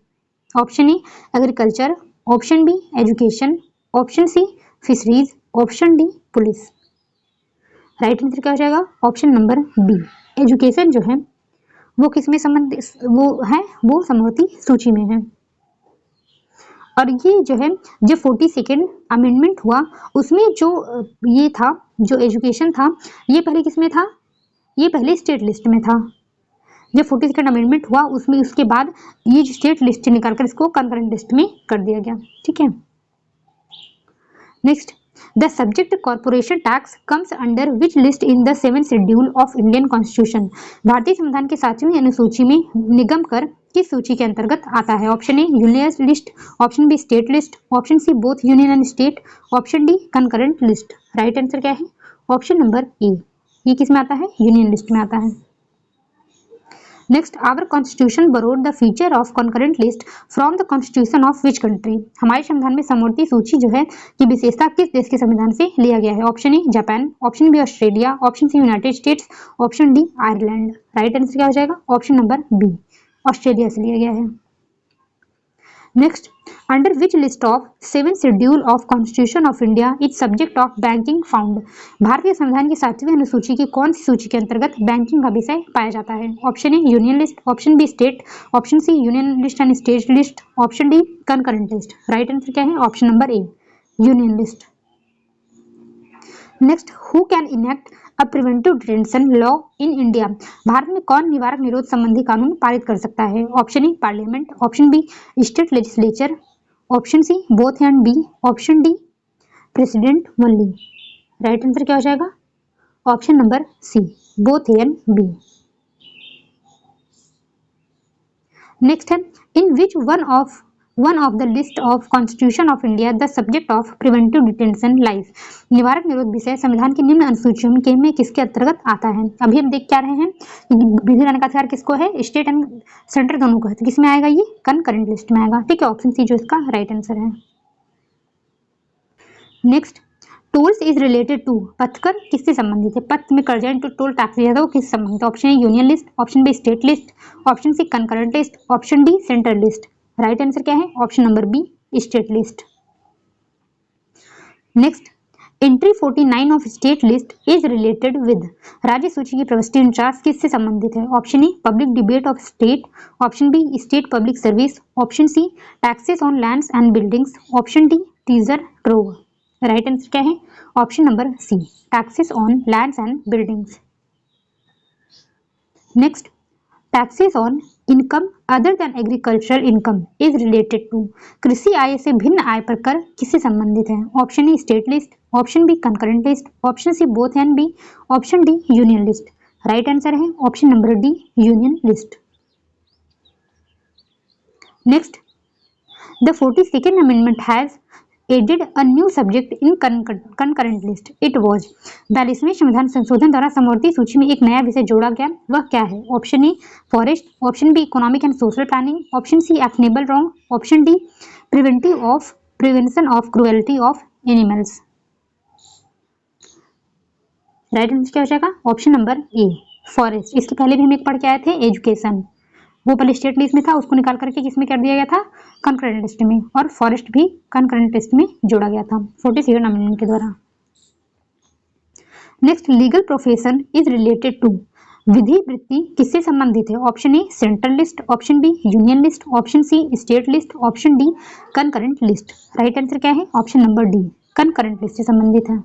Option A agriculture, option B education, option C fisheries, option D police. Right answer क्या हो जाएगा? ऑप्शन नंबर बी, एजुकेशन जो है वो किस में संबंधित वो समवर्ती सूची में है। और ये जो है जो 42nd अमेंडमेंट हुआ उसमें जो ये था, जो एजुकेशन था, ये पहले किस में था? ये पहले स्टेट लिस्ट में था। जब 42nd अमेंडमेंट हुआ उसमें उसके बाद ये जो स्टेट लिस्ट निकालकर इसको कंकरेंट लिस्ट में कर दिया गया। ठीक है। Next, the subject corporation tax comes under which list in the 7th schedule of Indian constitution, भारतीय संविधान के 7वीं अनुसूची में निगम कर किस सूची के अंतर्गत आता है? Option A union list, option B state list, option C both union and state, option D concurrent list. Right answer क्या है? ऑप्शन नंबर ए, ये किस में आता है? यूनियन लिस्ट में आता है। Next, our constitution borrowed the feature of concurrent list from the constitution of which country, हमारे संविधान में समवर्ती सूची जो है की विशेषता किस देश के संविधान से लिया गया है? Option A Japan, option B Australia, option C United States, option D Ireland. Right answer क्या हो जाएगा? ऑप्शन नंबर बी, ऑस्ट्रेलिया से लिया गया है। Next, under which list of 7th schedule of constitution of India is subject of banking found, भारतीय संविधान की 7वीं अनुसूची की कौन सी सूची के अंतर्गत बैंकिंग का विषय पाया जाता है? Option A union list, option B state, option C union list and state list, option D concurrent list. Right answer क्या है? Option number A, union list. Next, who can enact a preventive detention law in India, Bharat में कौन निवारक निरोध संबंधी कानून पारित कर सकता है? Option A parliament, option B state legislature, option C both and B, option D president only. Right answer क्या हो जाएगा? Option number C, both and B. Next है, in which one of the list of constitution of India the subject of preventive detention lies, निवारक निरोध विषय संविधान की निम्न अनुसूचियों में किसके अंतर्गत आता है? अभी हम देख क्या रहे हैं, विधि लाने का अधिकार किसको है? स्टेट एंड सेंटर दोनों को है, तो किसमें आएगा? ये कंकरेंट लिस्ट में आएगा। ठीक है, ऑप्शन सी जो इसका राइट आंसर है। Next, tolls is related to, पथकर किससे संबंधित है? पथ में कर्जा इंटू टोल टैक्स दिया था वो किससे संबंधित है? Option A union list, option B state list, option C concurrent list, option D central list. Right answer क्या है? Option number B, state list. Next, entry 49 of state list is related with. राज्य सूची की प्रविष्टि 49 किससे संबंधित है? Option A public debate of state, option B state public service, option C taxes on lands and buildings, option D treasure trove. Right answer क्या है? Option number C, taxes on lands and buildings. Next, taxes on income other than agricultural income is related to. कृषि आय से भिन्न आय पर कर किससे संबंधित है? Option A state list, option B concurrent list, option C both and B, option D union list. Right answer है option number D, union list. Next, the 42nd amendment has added a new subject in concurrent list. It was 42वें संविधान संशोधन द्वारा समवर्ती सूची में एक नया विषय जोड़ा गया, वह क्या है? Option A forest, option B economic and social planning, option C actionable wrong, option D prevention of cruelty of animals. Right answer क्या हो जाएगा? Option number A, forest. इसके पहले भी हम एक पढ़ के आए थे, एजुकेशन, वो पहले स्टेट लिस्ट में था, उसको निकाल करके किसमें कर दिया गया था? कंकरेंट लिस्ट में, और फॉरेस्ट भी कंकरेंट लिस्ट में जोड़ा गया था 42 अमेंडमेंट के द्वारा। Next, legal profession is related to. विधि वृत्ति किससे संबंधित है? Option A central list, option B union list, option C state list, option D concurrent list. Right answer क्या है? Option number D, concurrent list से संबंधित है।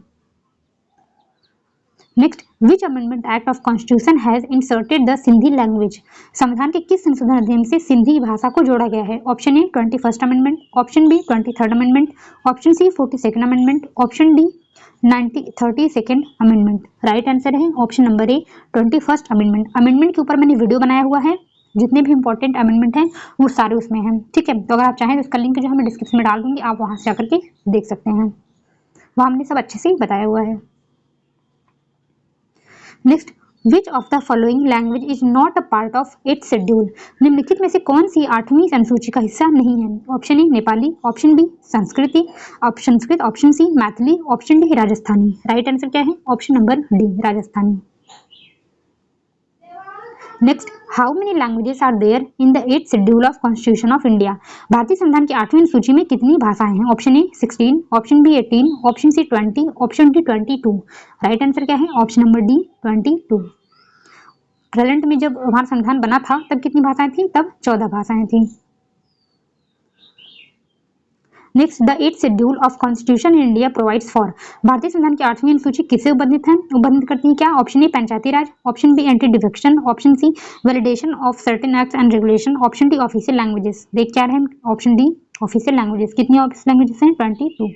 Next, which amendment act of constitution has inserted the Sindhi language. संविधान के किस संशोधन अधिनियम से सिंधी भाषा को जोड़ा गया है? Option A 21st amendment, option B 23rd amendment, option C 42nd amendment, option D 32nd amendment. Right answer है option number A 21st amendment. Amendment के ऊपर मैंने वीडियो बनाया हुआ है, जितने भी इंपॉर्टेंट अमेंडमेंट हैं वो सारे उसमें हैं, ठीक है। तो अगर आप चाहें तो उसका लिंक जो है मैं डिस्क्रिप्शन में डाल दूंगी, आप वहां से जाकर के देख सकते हैं, वहां हमने सब अच्छे से बताया हुआ है। Next, which of the following language is not a part of 8th schedule. निम्नलिखित में से कौन सी 8वीं अनुसूची का हिस्सा नहीं है? Option A Nepali, option B Sanskrit, option C Maithili, option D Rajasthani. Right answer क्या है? Option number D, Rajasthani. Next, how many languages are there in the 8th schedule of constitution of India. भारतीय संविधान की 8वीं सूची में कितनी भाषाएं हैं? Option A 16, option B 18, option C 20, option D 22। Right answer क्या है? Option number D 22। प्रेजेंट में जब हमारा संविधान बना था तब कितनी भाषाएं थी? तब 14 भाषाएं थी। Next, the 8th schedule of constitution in India provides for. भारतीय संविधान की 8वीं अनुसूची किससे उबंधित है? उबंधित करती है क्या? Option A panchayati raj, option B anti defection, option C validation of certain acts and regulation, option D official languages. देख क्या रहे हैं? Option D official languages. कितनी ऑफिशियल लैंग्वेजेस हैं? 22।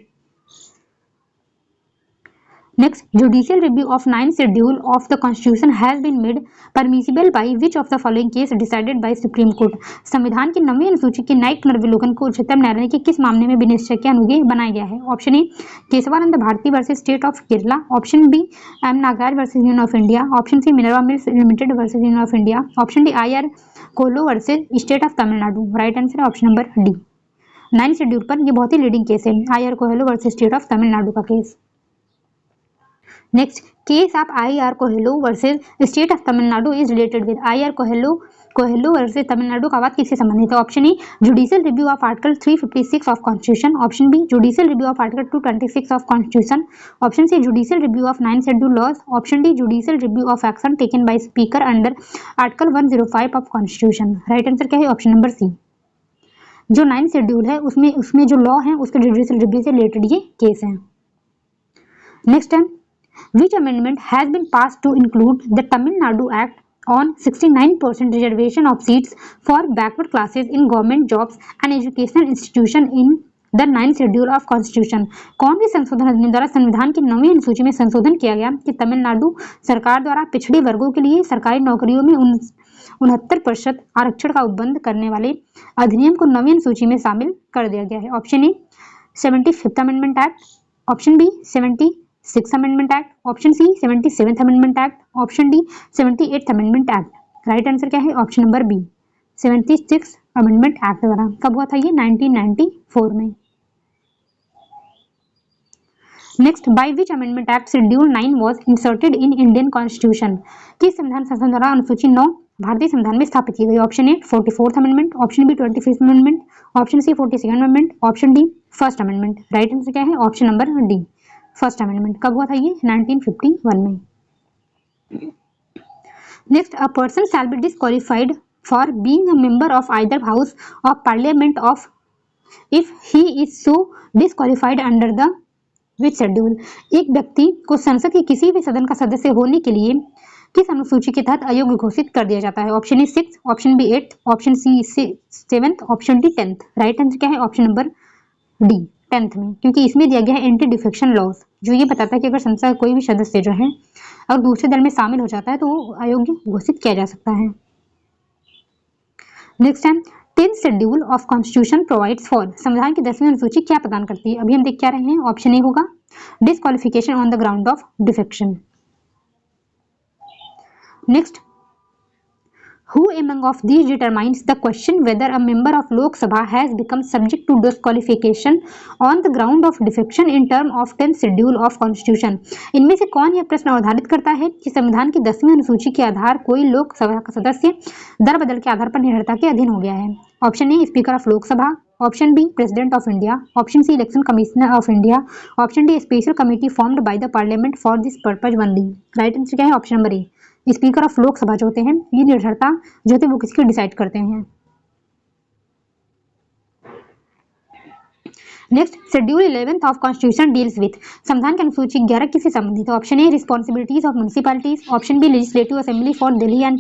Next, judicial review of 9th schedule of the constitution has been made permissible by which of the following case decided by Supreme Court। संविधान की 9वीं अनुसूची के न्यायिक पुनर्विलोकन को उच्चतम न्यायालय के किस मामले में विनिश्चय के अनुगे बनाया गया है? Option A Kesavananda Bharati versus state of Kerala, option B M Nagaraj versus union of India, option C Minerva mills limited versus union of India, option D IR Coelho versus state of Tamil Nadu. Right answer है option number D. 9th schedule पर ये बहुत ही leading case है, IR Coelho versus state of Tamil Nadu का case. Next, case of IR Coelho versus state of Tamil Nadu is related with. IR Coelho versus Tamil Nadu का वाद किससे संबंधित है? Option A judicial review of article 356 of constitution, option B judicial review of article 226 of constitution, option C judicial review of 9th schedule laws, option D judicial review of action taken by speaker under article 105 of constitution. Right answer क्या है? Option number C. जो 9th schedule है उसमें जो law है उसके judicial review से related ये केस है। नेक्स्ट है, which amendment has been passed to include the Tamil Nadu Act on 69% reservation of seats for backward classes in government jobs and educational institution in the 9th schedule of constitution। कौन सी संशोधन अधिनियम द्वारा संविधान की 9वीं अनुसूची में संशोधन किया गया कि तमिलनाडु सरकार द्वारा पिछड़े वर्गों के लिए सरकारी नौकरियों में 69% आरक्षण का उपबंध करने वाले अधिनियम को 9वीं अनुसूची में शामिल कर दिया गया है? Option A 75th amendment act, option B 76th amendment act, option C 77th amendment act, option D 78th amendment act. Right answer क्या है? Option number B 76th amendment act द्वारा। कब हुआ था ये? 1994 में। Next, by which amendment act schedule 9 was inserted in Indian constitution. किस संविधान संशोधन द्वारा अनुसूची 9 भारतीय संविधान में स्थापित की गई? Option A 44th amendment, option B 25th amendment, option C 42nd amendment, option D first amendment. Right answer क्या है? Option number D first amendment. कब हुआ था ये? 1951 में। Next, a person shall be disqualified for being a member of either house of parliament of if he is so disqualified under the which schedule? एक व्यक्ति को संसद के किसी भी सदन का सदस्य होने के लिए किस अनुसूची के तहत अयोग्य घोषित कर दिया जाता है? Option A 6, option B 8, option C 7, option D 10th। Right answer क्या है? ऑप्शन नंबर डी 10th में, क्योंकि इसमें दिया गया है एंटी डिफेक्शन लॉज, जो ये बताता है कि अगर संसद का कोई भी सदस्य जो है और दूसरे दल में शामिल हो जाता है तो वो अयोग्य घोषित किया जा सकता है। नेक्स्ट है 10th schedule of constitution provides for, संविधान की 10वीं अनुसूची क्या प्रदान करती है? अभी हम देख क्या रहे हैं? ऑप्शन ए होगा disqualification on the ground of defection. Next, who among of these determines the question whether a member of Lok Sabha has become subject to disqualification on the ground of defection in term of 10th schedule of constitution? इनमें से कौन यह प्रश्न अवधारित करता है कि संविधान की 10वीं अनुसूची के आधार कोई लोक सभा का सदस्य दर बदल के आधार पर निर्भरता के अधीन हो गया है? Option A speaker of Lok Sabha, option B president of India, option C election commissioner of India, option D special committee formed by the parliament for this purpose only. Right answer क्या है? Option number A speaker of Lok Sabha जो होते हैं ये निर्भरता जो होते हैं वो किसकी डिसाइड करते हैं। Next, schedule 11th of constitution deals with, संविधान की अनुसूची 11 किससे संबंधित है? Option A responsibilities of municipalities, option B legislative assembly for Delhi and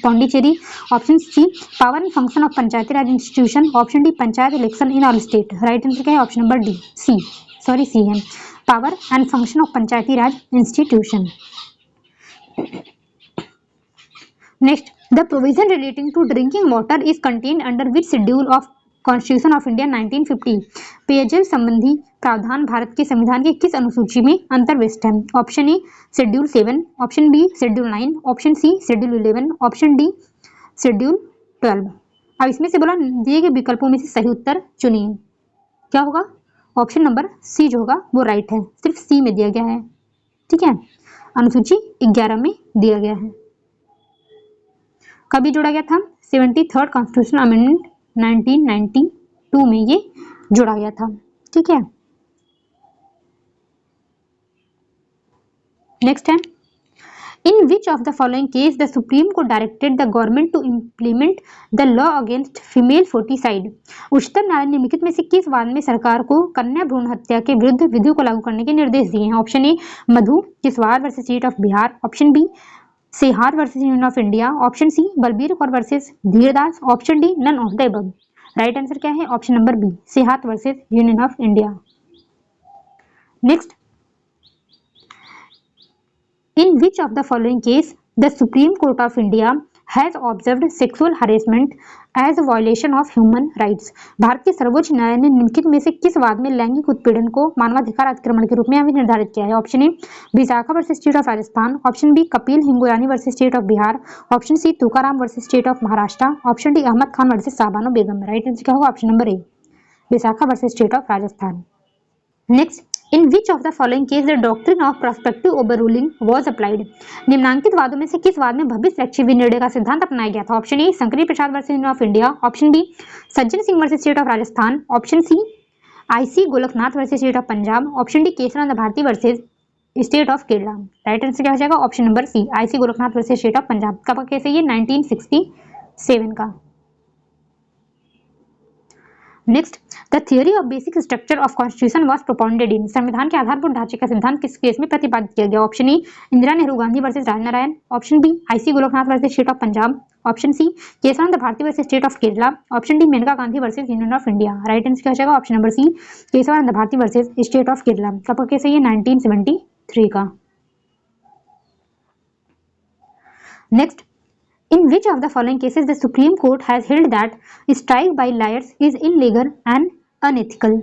Pondicherry, option C power and function of panchayati raj institution, option D panchayat election in all state. Right answer क्या है? Option number D C है power and function of panchayati raj institution. Next, the provision relating to drinking water is contained under which schedule of Constitution of India 1950? पेयजल संबंधी प्रावधान भारत के संविधान के किस अनुसूची में अंतर्विष्ट है? Option A schedule 7, option B schedule 9, option C schedule 11, option D schedule 12। अब इसमें से बोला दिए गए विकल्पों में से सही उत्तर चुनिए। क्या होगा? ऑप्शन नंबर सी जो होगा वो राइट है, सिर्फ सी में दिया गया है। ठीक है, अनुसूची 11 में दिया गया है। कभी जोड़ा गया था? 73rd कॉन्स्टिट्यूशन अमेंडमेंट 1992 में ये जोड़ा गया था। ठीक है, नेक्स्ट है in which of the following case the supreme court directed the government to implement the law against female foeticide? उच्चतम न्यायालय ने निम्नलिखित में से किस वाद में सरकार को कन्या भ्रूण हत्या के विरुद्ध विधियों को लागू करने के निर्देश दिए हैं? Option A Madhu Kishwar versus state of Bihar, option B CEHAT versus union of India, option C Balbir Kaur versus Dhirdas, option D none of the above. Right answer क्या है? Option number B CEHAT versus union of India. Next, in which of the following case the supreme court of India has observed sexual harassment as a violation of human rights? भारत के सर्वोच्च न्यायालय ने निम्नलिखित में से किस वाद में लैंगिक उत्पीड़न को मानवाधिकार अतिक्रमण के रूप में अभी निर्धारित किया है? Option A Vishakha versus state of Rajasthan, option B Kapil Hingorani versus state of Bihar, option C Tukaram versus state of Maharashtra, option D Ahmad Khan versus Shah Bano Begum. Right answer क्या होगा? Option number A Vishakha versus state of Rajasthan. Next, in which of the following case the doctrine of prospective overruling was applied? निम्नांकित वादों में से किस वाद में भविष्यलक्षी विनिर्णय का सिद्धांत अपनाया गया था? Option A Shankari Prasad versus union of India, option B Sajjan Singh versus state of Rajasthan, option C IC Golaknath versus state of Punjab, option D Keshavananda Bharati versus state of Kerala. Right answer क्या हो जाएगा? Option number C IC Golaknath versus state of Punjab. कब case है ये? 1967 का। Next, the theory of basic structure of constitution was propounded in, संविधान के आधारभूत ढांचे का सिद्धांत किस केस में प्रतिपादित किया गया? Option A Indira Nehru Gandhi versus Rajnarayan, option B IC Golaknath versus state of Punjab, option C Keshavananda Bharati versus state of Kerala, option D Maneka Gandhi versus union of India. Right answer क्या हो जाएगा? Option number C Keshavananda Bharati versus state of Kerala. कब केस है ये? 1973 का। Next, in which of the following cases the Supreme Court has held that strike by liars is illegal and unethical?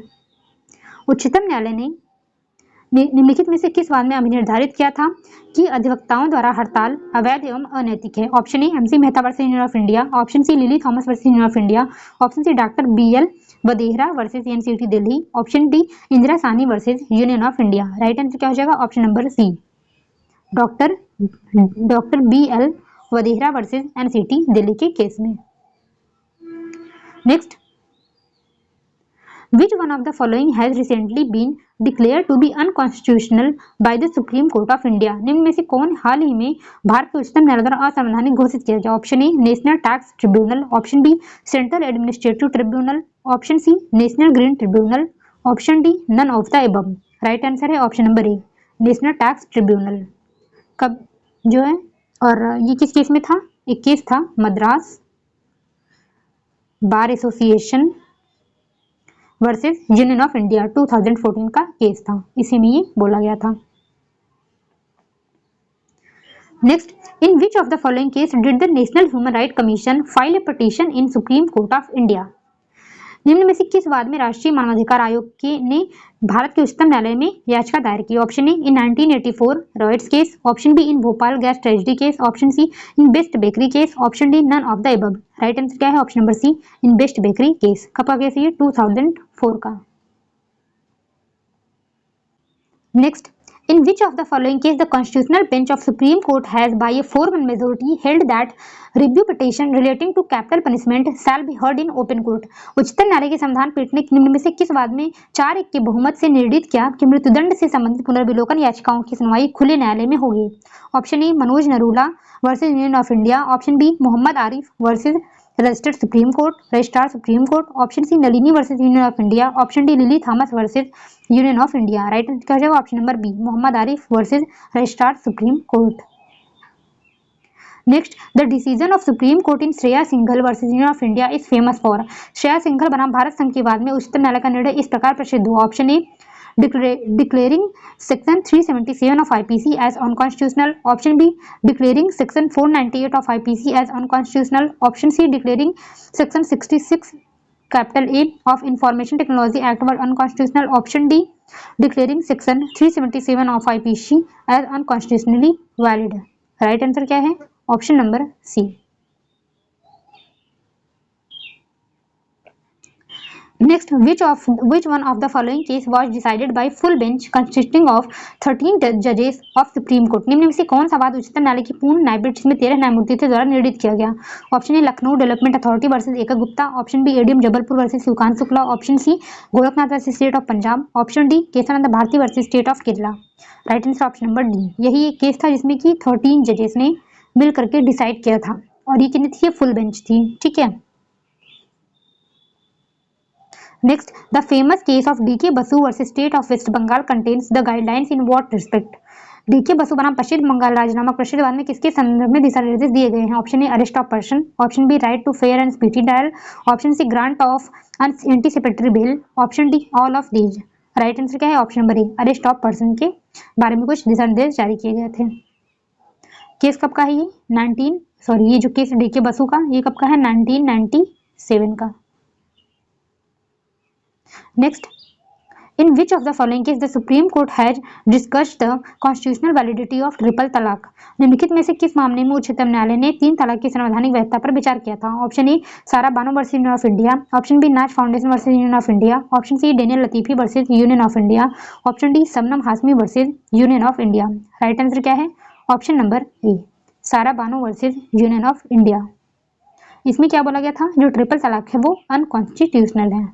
उच्चतम न्यायालय ने निम्नलिखित में से किस वाद में अभी निर्धारित किया था कि अधिवक्ताओं द्वारा हड़ताल अवैध एवं अनैतिक है? Option A MC Mehta versus union of India, option C Lily Thomas versus union of India, option C doctor BL Wadehra versus NCT Delhi, option D Indira Sawhney versus union of India. Right answer क्या हो जाएगा? Option number C doctor BL Wadhera versus NCT Delhi के case में। Next, Which one of the following has recently been declared to be unconstitutional by the Supreme Court of India? निम्न में से कौन हाल ही में भारत के उच्चतम न्यायालय द्वारा असंवैधानिक घोषित किया गया? Option A national tax tribunal, option B central administrative tribunal, option C national green tribunal, option D none of the above. Right answer है option number A national tax tribunal. कब जो है, और ये किस केस में था? एक केस था Madras Bar association versus union of India 2014 का केस था, इसी में ये बोला गया था। Next, in which of the following case did the national human right commission file A petition in supreme court of India? निम्न में से किस वाद में राष्ट्रीय मानवाधिकार आयोग ने भारत के उच्चतम न्यायालय में याचिका दायर की? Option A in 1984 riots case, option B in Bhopal gas tragedy case, option C in best bakery case, option D none of the above. Right answer क्या है? Option number C in best bakery case. कब का case है ये? 2004 का। Next, in which of the following case the constitutional bench of supreme court has by a 4-1 majority held that review petition relating to capital punishment shall be heard in open court? उच्चतम न्यायालय की संविधान पीठ ने निम्न में से किस वाद में 4-1 के बहुमत से निर्णित किया कि मृत्युदंड से संबंधित पुनर्विलोकन याचिकाओं की सुनवाई खुले न्यायालय में होगी? Option A Manoj Narula versus union of India, option B Mohammad Arif versus registered supreme court registrar supreme court, option C Nalini versus union of India, option D Lily Thomas versus union of India. Right answer क्या हो जाएगा? Option number B Mohammad Arif versus registrar supreme court. Next, the decision of supreme court in Shreya Singhal versus union of India is famous for. Shreya Singhal बनाम भारत संघ के वाद में उच्चतम न्यायालय का निर्णय इस प्रकार प्रसिद्ध हुआ। Option A declaring section 377 of IPC as unconstitutional, option B declaring section 498 of IPC as unconstitutional, option C declaring section 66 capital A of Information Technology Act was unconstitutional, option D declaring section 377 of IPC as unconstitutionally valid। Right answer क्या है? Option number C. Next, which one of the following case was decided by full bench consisting of 13 judges of Supreme Court? निम्न में से कौन सा वाद उच्चतम न्यायालय की पूर्ण न्यायपीठ जिसमें 13 न्यायमूर्ति थे द्वारा निर्णित किया गया? Option A Lucknow development authority versus Eka Gupta, option B ADM Jabalpur versus Shivkant Shukla, option C Gorakhnath versus state of Punjab, option D Keshavananda Bharati versus state of Kerala. Right answer option number D. यही एक केस था जिसमें कि 13 जजेस ने मिल करके डिसाइड किया था, और ये कितनी थी? फुल बेंच थी। ठीक है। Next, the famous case of D.K. Basu versus State of West Bengal contains the guidelines in what respect? D.K. Basu बनाम पश्चिम बंगाल राज्य नामक प्रसिद्ध वाद में किसके संदर्भ में दिशा निर्देश दिए गए हैं? Option A arrest of person, option B right to fair and speedy trial, option C grant of anticipatory bail, option D all of these. Right answer क्या है? Option number A arrest of person के बारे में कुछ दिशा निर्देश जारी किए गए थे। केस कब का है ये? ये जो केस D.K. बसु का, ये कब का है? 1997 का। Next, in which of the following case the Supreme Court has discussed the constitutional validity of triple तलाक? निम्नलिखित में से किस मामले में उच्चतम न्यायालय ने 3 तलाक की संवैधानिक वैधता पर विचार किया था? Option A Sara Bano versus union of India, option B Naz Foundation versus union of India, option C Daniel Latifi versus union of India, option D Shabnam Hashmi versus union of India. Right answer क्या है? Option number A Sara Bano versus union of India. इसमें क्या बोला गया था? जो triple तलाक है वो अनकॉन्स्टिट्यूशनल है।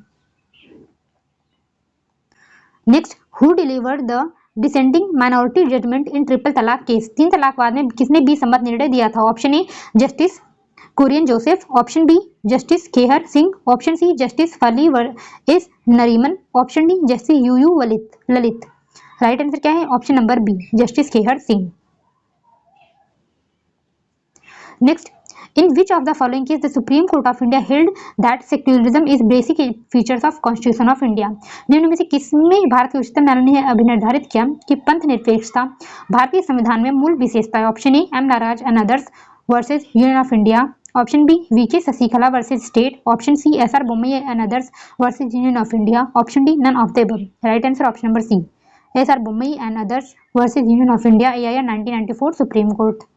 Next, who delivered the dissenting minority judgment in triple talaq केस? 3 तलाक वाद में किसने 20 सम्मत निर्णय दिया था? Option A justice Kurian Joseph, option B justice Khehar Singh, option C justice Fali S Nariman, option D justice U Lalit. Right answer क्या है? Option number B justice Khehar Singh. Next, in which of the following case the Supreme Court of India held that secularism is basic features of Constitution of India? निम्न में से किसमें भारत के उच्चतम न्यायालय ने अभिनिर्धारित किया कि पंथ निरपेक्षता भारतीय संविधान में मूल विशेषता है? Option A M Nagaraj and others versus union of India, option B VK Sasikala versus state, option C S R Bommai and others versus union of India, option D none of the above. Right answer option number C S R Bommai and others versus union of India, AIR 1994 supreme court.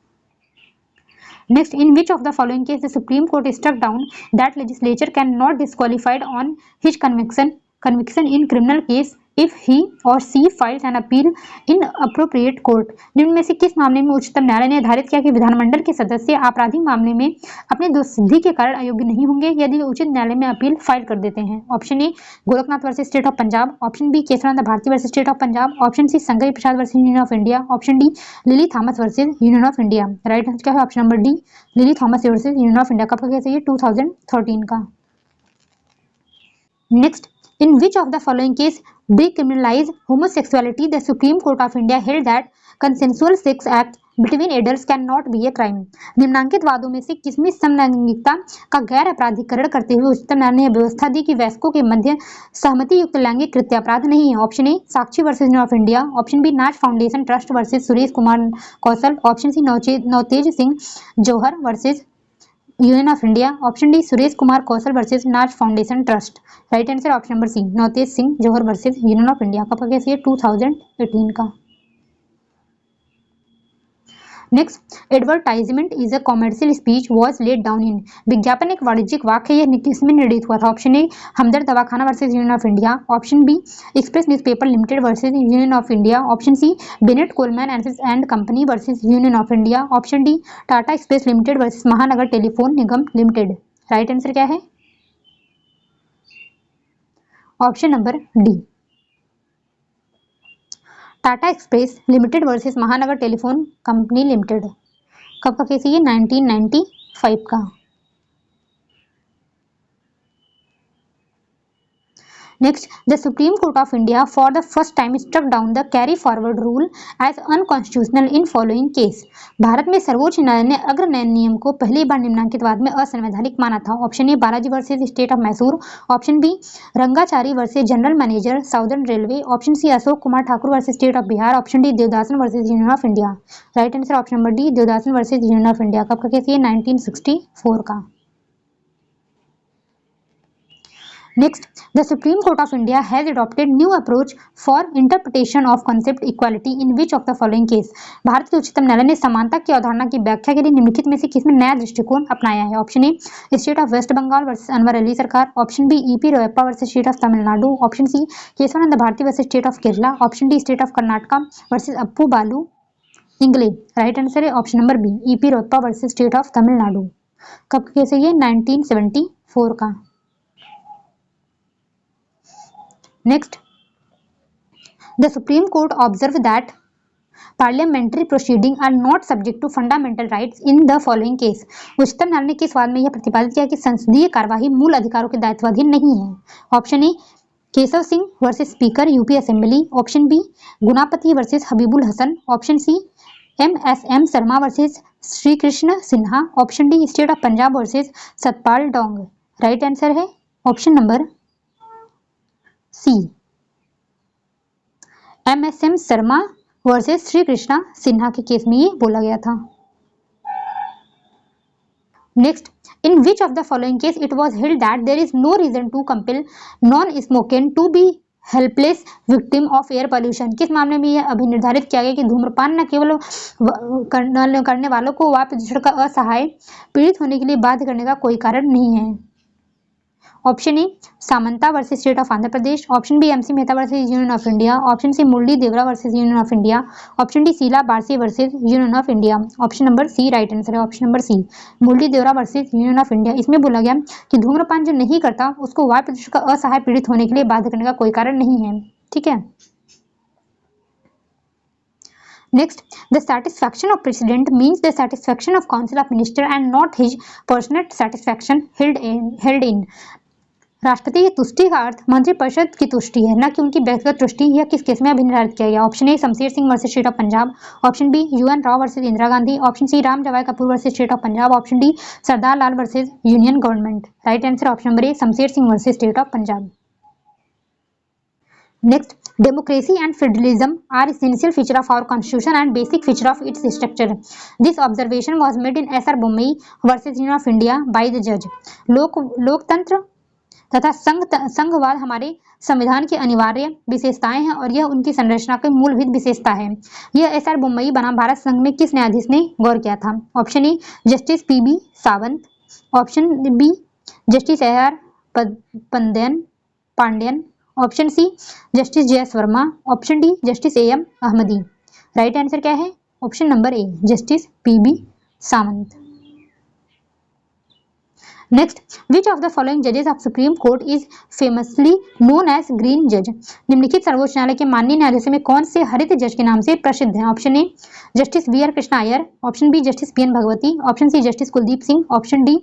Next, in which of the following case the Supreme Court struck down that legislature cannot disqualified on his conviction in criminal case if he or she files an appeal in appropriate court। निम्न में से किस मामले में उच्चतम न्यायालय ने निर्धारित किया कि विधानमंडल के सदस्य आपराधिक मामले में अपने दोषसिद्धि के कारण अयोग्य नहीं होंगे यदि वे उचित न्यायालय में अपील फाइल कर देते हैं। Option A Gorakhnath versus state of Punjab, option B Keshavananda Bharati versus state of Punjab, option C Shankar Prasad versus union of India, option D Lily Thomas versus union of India. Right answer क्या है? Option number D Lily Thomas versus union of India. कब का case है ये? 2013 का। Next, in which of the following case decriminalize homosexuality the Supreme Court of India held that consensual sex act between adults cannot be a crime। निम्नांकित वादों में से किसमें समलैंगिकता का गैर अपराधीकरण करते हुए उच्चतम न्यायालय ने व्यवस्था दी कि वयस्कों के मध्य सहमति युक्त लैंगिक कृत्य अपराध नहीं है। Option A Sakshi versus union of India, option B Naz Foundation Trust versus Suresh Kumar Kaushal, option C Navtej Singh Johar versus union of India, option D Suresh Kumar Kaushal versus Naz Foundation Trust. Right answer option number C Navtej Singh Johar versus union of India. कब का case है? 2018 का। Next, advertisement is a commercial speech was laid down in. विज्ञापन एक वाणिज्यिक वाक्य है, यह किसमें निर्णित हुआ था? Option A Hamdard Dawakhana versus union of India, option B express newspaper limited versus union of India, option C Bennett Coleman and company versus union of India, option D Tata express limited versus Mahanagar telephone Nigam limited. Right answer क्या है? Option number D Tata express limited versus Mahanagar telephone company limited. कब का case है ये? 1995 का। Next, the supreme court of India for the first time struck down the carry forward rule as unconstitutional in following case. Bharat में सर्वोच्च न्यायालय ने अग्रनयन नियम को पहली बार निम्नांकित वाद में असंवैधानिक माना था। Option A Balaji versus state of Mysore, option B Rangachari versus general manager southern railway, option C Ashok Kumar Thakur versus state of Bihar, option D Devadasan versus union of India. Right answer option number D Devadasan versus union of India. कब का case ये? 1964 का। Next, the Supreme Court of India has adopted new approach for interpretation of concept equality in which of the following case। Bharat के उच्चतम न्यायालय ने समानता की अवधारणा की व्याख्या के लिए निम्नलिखित में से किसमें नया दृष्टिकोण अपनाया है? Option A State of waste Bengal versus Anwar Ali Sarkar, option B EP Royappa versus state of Tamil Nadu, option C Keshavananda Bharati versus state of Kerala, option D state of Karnataka versus Appu Balu Ingale. Right answer है option number B EP Royappa versus state of Tamil Nadu. कब का case है ये? 1974 का। Next, the Supreme Court observed that parliamentary proceedings are not subject to fundamental rights in the following case। उच्चतम न्यायालय ने किस वाद में यह प्रतिपादित किया कि संसदीय कार्यवाही मूल अधिकारों के दायित्वाधीन नहीं है? Option A Keshav Singh versus Speaker UP Assembly, option B Gunapati versus Habibul Hasan, option C M Sharma versus Shri Krishna Sinha, option D state of Punjab versus Satpal Dang. Right answer है option number C M Sharma versus Shri Krishna Sinha के केस में ये बोला गया था। Next, in which of the following case it was held that there is no reason to compel non smoking to be helpless victim of air pollution. किस मामले में यह अभी निर्धारित किया गया कि धूम्रपान न केवल करने वालों को वायु प्रदूषण का असहाय पीड़ित होने के लिए बाध्य करने का कोई कारण नहीं है? Option A Samanta versus state of Andhra Pradesh, option B MC Mehta versus union of India, option C Murli Deora versus union of India, option D Sheela Barse versus union of India. Option number C right answer है option number C Murli Deora versus union of India. इसमें बोला गया कि धूम्रपान जो नहीं करता उसको वायु प्रदूषण का असहाय पीड़ित होने के लिए बाध्य करने का कोई कारण नहीं है। ठीक है। Next, the satisfaction of president means the satisfaction of council of minister and not his personal satisfaction held in। राष्ट्रपति की तुष्टि का अर्थ मंत्रिपरिषद की तुष्टि है, न कि उनकी व्यक्तिगत तुष्टि। यह किस केस में अभिनिर्धारित किया गया? Option A Shamsher Singh versus state of Punjab, option B UN Rao versus Indira Gandhi, option C Ram Jawaya Kapur versus state of Punjab, option D Sardar Lal versus union government. Right answer option number A Shamsher Singh versus state of Punjab. Next, democracy and federalism are essential feature of our constitution and basic feature of its structure. This observation was made in SR Bommai versus Union of India by the judge। लोकतंत्र तथा संघवाद हमारे संविधान की अनिवार्य विशेषताएं हैं और यह उनकी संरचना की मूलभूत विशेषता है। यह एसआर बोम्मई बनाम भारत संघ में किस न्यायाधीश ने गौर किया था? Option A justice PB Sawant, option B justice AR Pandyan, option C justice JS Verma, option D justice AM Ahmadi. Right answer क्या है? Option number A justice PB Sawant. Next, which of the following जजेस of supreme court is famously known as green जज? निम्नलिखित सर्वोच्च न्यायालय के माननीय न्यायाधीशों में कौन से हरित जज के नाम से प्रसिद्ध हैं? Option A justice BR Krishna Iyer, option B justice PN Bhagwati, option C justice Kuldip Singh, option D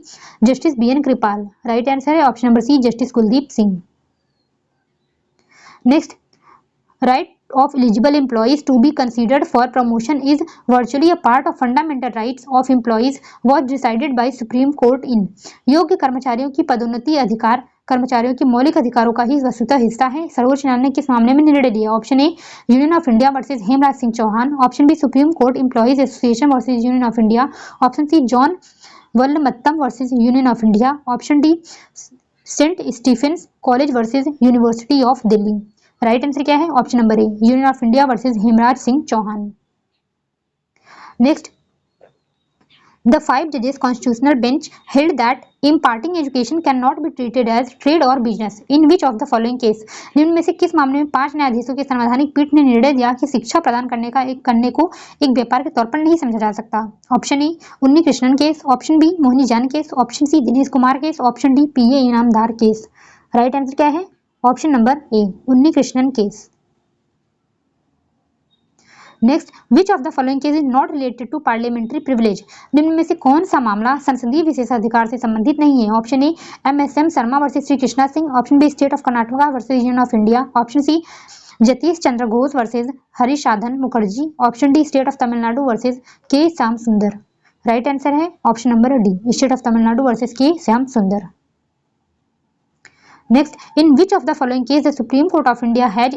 justice BN Kripal. Right answer है option number C justice Kuldip Singh. Next, right of eligible employees to be considered for promotion is virtually a part of fundamental rights of employees was decided by Supreme Court in। योग्य कर्मचारियों की पदोन्नति अधिकार कर्मचारियों के मौलिक अधिकारों का ही वस्तुतः हिस्सा है। सर्वोच्च न्यायालय ने किस मामले में निर्णय लिया? Option A Union of India versus Hemraj Singh Chauhan, option B supreme Court Employees Association versus union of India, option C John Vallamattam versus union of India, option D Saint Stephen's College versus University of Delhi. Right answer क्या है? Option number A Union of India versus Hemraj Singh Chauhan. Next, the 5 जजेस constitutional bench held that imparting education cannot be treated as trade or business in which of the following case? निम्न में से किस मामले में 5 न्यायाधीशों के संवैधानिक पीठ ने निर्णय दिया कि शिक्षा प्रदान करने को एक व्यापार के तौर पर नहीं समझा जा सकता? Option A Unni Krishnan case, option B Mohini Jain case, option C Dinesh Kumar case, option D PA Inamdar case. Right answer क्या है? Option number A Unni Krishnan case. Next, which of the following case is not related to parliamentary privilege? निम्न में से कौन सा मामला संसदीय विशेषाधिकार से संबंधित नहीं है? Option A MSM Sharma versus Shri Krishna Singh, option B State of Karnataka versus union of India, option C Jatish Chandra Ghosh versus Harisadhan Mukherjee, option D state of Tamil Nadu versus K Shyam Sundar. Right answer है option number D state of Tamil Nadu versus K Shyam सुंदर। Next, in which of the following case the Supreme Court of India has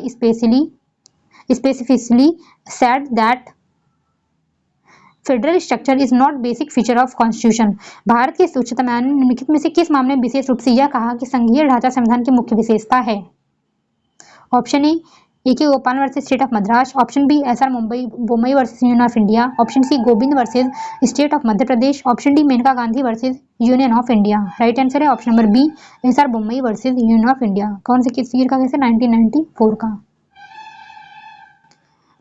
specifically said that federal structure is not basic feature of constitution? Bharat के उच्चतम न्यायालय ने निम्नलिखित में से किस मामले में विशेष रूप से यह कहा कि संघीय ढांचा संविधान की मुख्य विशेषता है? Option A AK Gopal versus state of Madras, option B SR Bommai versus union of India, option C Govind versus state of Madhya Pradesh, option D Maneka Gandhi versus union of India. Right answer है option number B SR Bommai versus union of India. कौन से किस year का? कैसे 1994 का।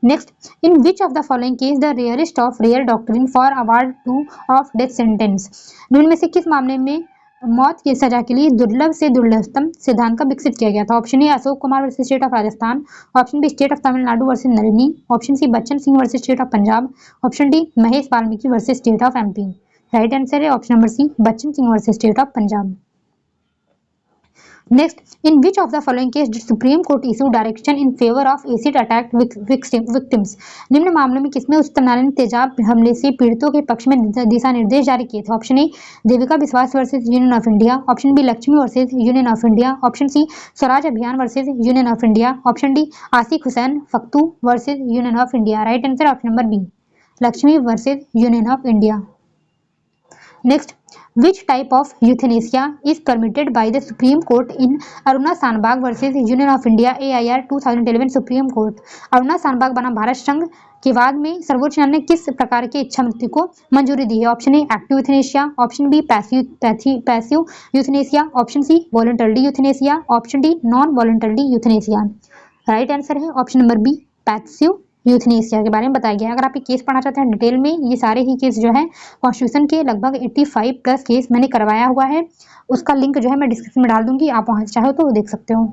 Next, in which of the following case the rarest of rare doctrine for award two of death sentence? निम्न में से किस मामले में मौत की सजा के लिए दुर्लभ से दुर्लभतम सिद्धांत का विकसित किया गया था? Option A Ashok Kumar versus state of Rajasthan, option B State of Tamil Nadu versus Nalini, option C Bachan Singh versus state of Punjab, option D Mahesh Valmiki versus state of MP। Right answer है option number C Bachan Singh versus state of Punjab. Next, in which of the following case did Supreme Court issue direction in favor of acid attack victims? निम्न मामलों में किसमें उच्चतम न्यायालय ने तेजाब हमले से पीड़ितों के पक्ष में दिशा निर्देश जारी किए थे? Option A Devika Biswas versus union of India, option B Laxmi versus union of India, option C Swaraj Abhiyan versus union of India, option D Ashiq Hussain Faktoo versus union of India. Right answer option number B Laxmi versus union of India. Next, which type of euthanasia is permitted by the Supreme Court in Aruna Sandbag versus Union of India AIR 2011 Supreme Court? Aruna सानबाग बना भारत संघ के बाद में सर्वोच्च न्यायालय ने किस प्रकार के इच्छा मृत्यु को मंजूरी दी है? Option A active euthanasia, option B passive euthanasia, option C voluntary euthanasia, option D non voluntary euthanasia. Right answer है option number B passive euthanasia के बारे में बताया गया। अगर आप ये केस पढ़ना चाहते हैं डिटेल में, ये सारे ही केस जो है कॉन्स्टिट्यूशन के लगभग 85 प्लस केस मैंने करवाया हुआ है, उसका लिंक जो है मैं डिस्क्रिप्शन में डाल दूंगी, आप वहां से चाहो तो देख सकते हो।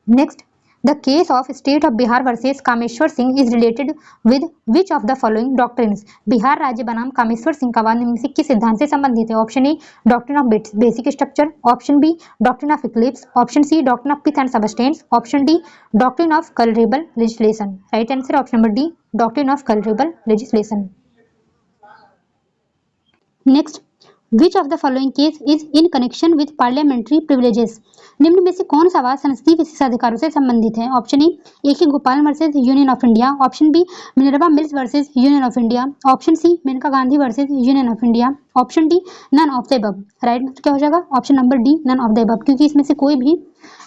Next, the case of state of Bihar versus Kameshwar Singh is related with which of the following doctrines? Bihar राज्य बनाम कामेश्वर सिंह का वाद निम्न में से किस सिद्धांत से संबंधित है? Option A doctrine of basic structure, option B doctrine of eclipse, option C doctrine of pith and substance, option D doctrine of colourable legislation. Right answer option number D doctrine of colourable legislation. Next, which of the following case is in connection with parliamentary privileges? निम्न में से कौन सा वाद संसदीय विशेषाधिकारों से संबंधित है? Option A AK Gopal versus union of India, option B Minerva mills versus union of India, option C Maneka Gandhi versus union of India, option D none of the above. Right answer क्या हो जाएगा? Option number D none of the above, क्योंकि इसमें से कोई भी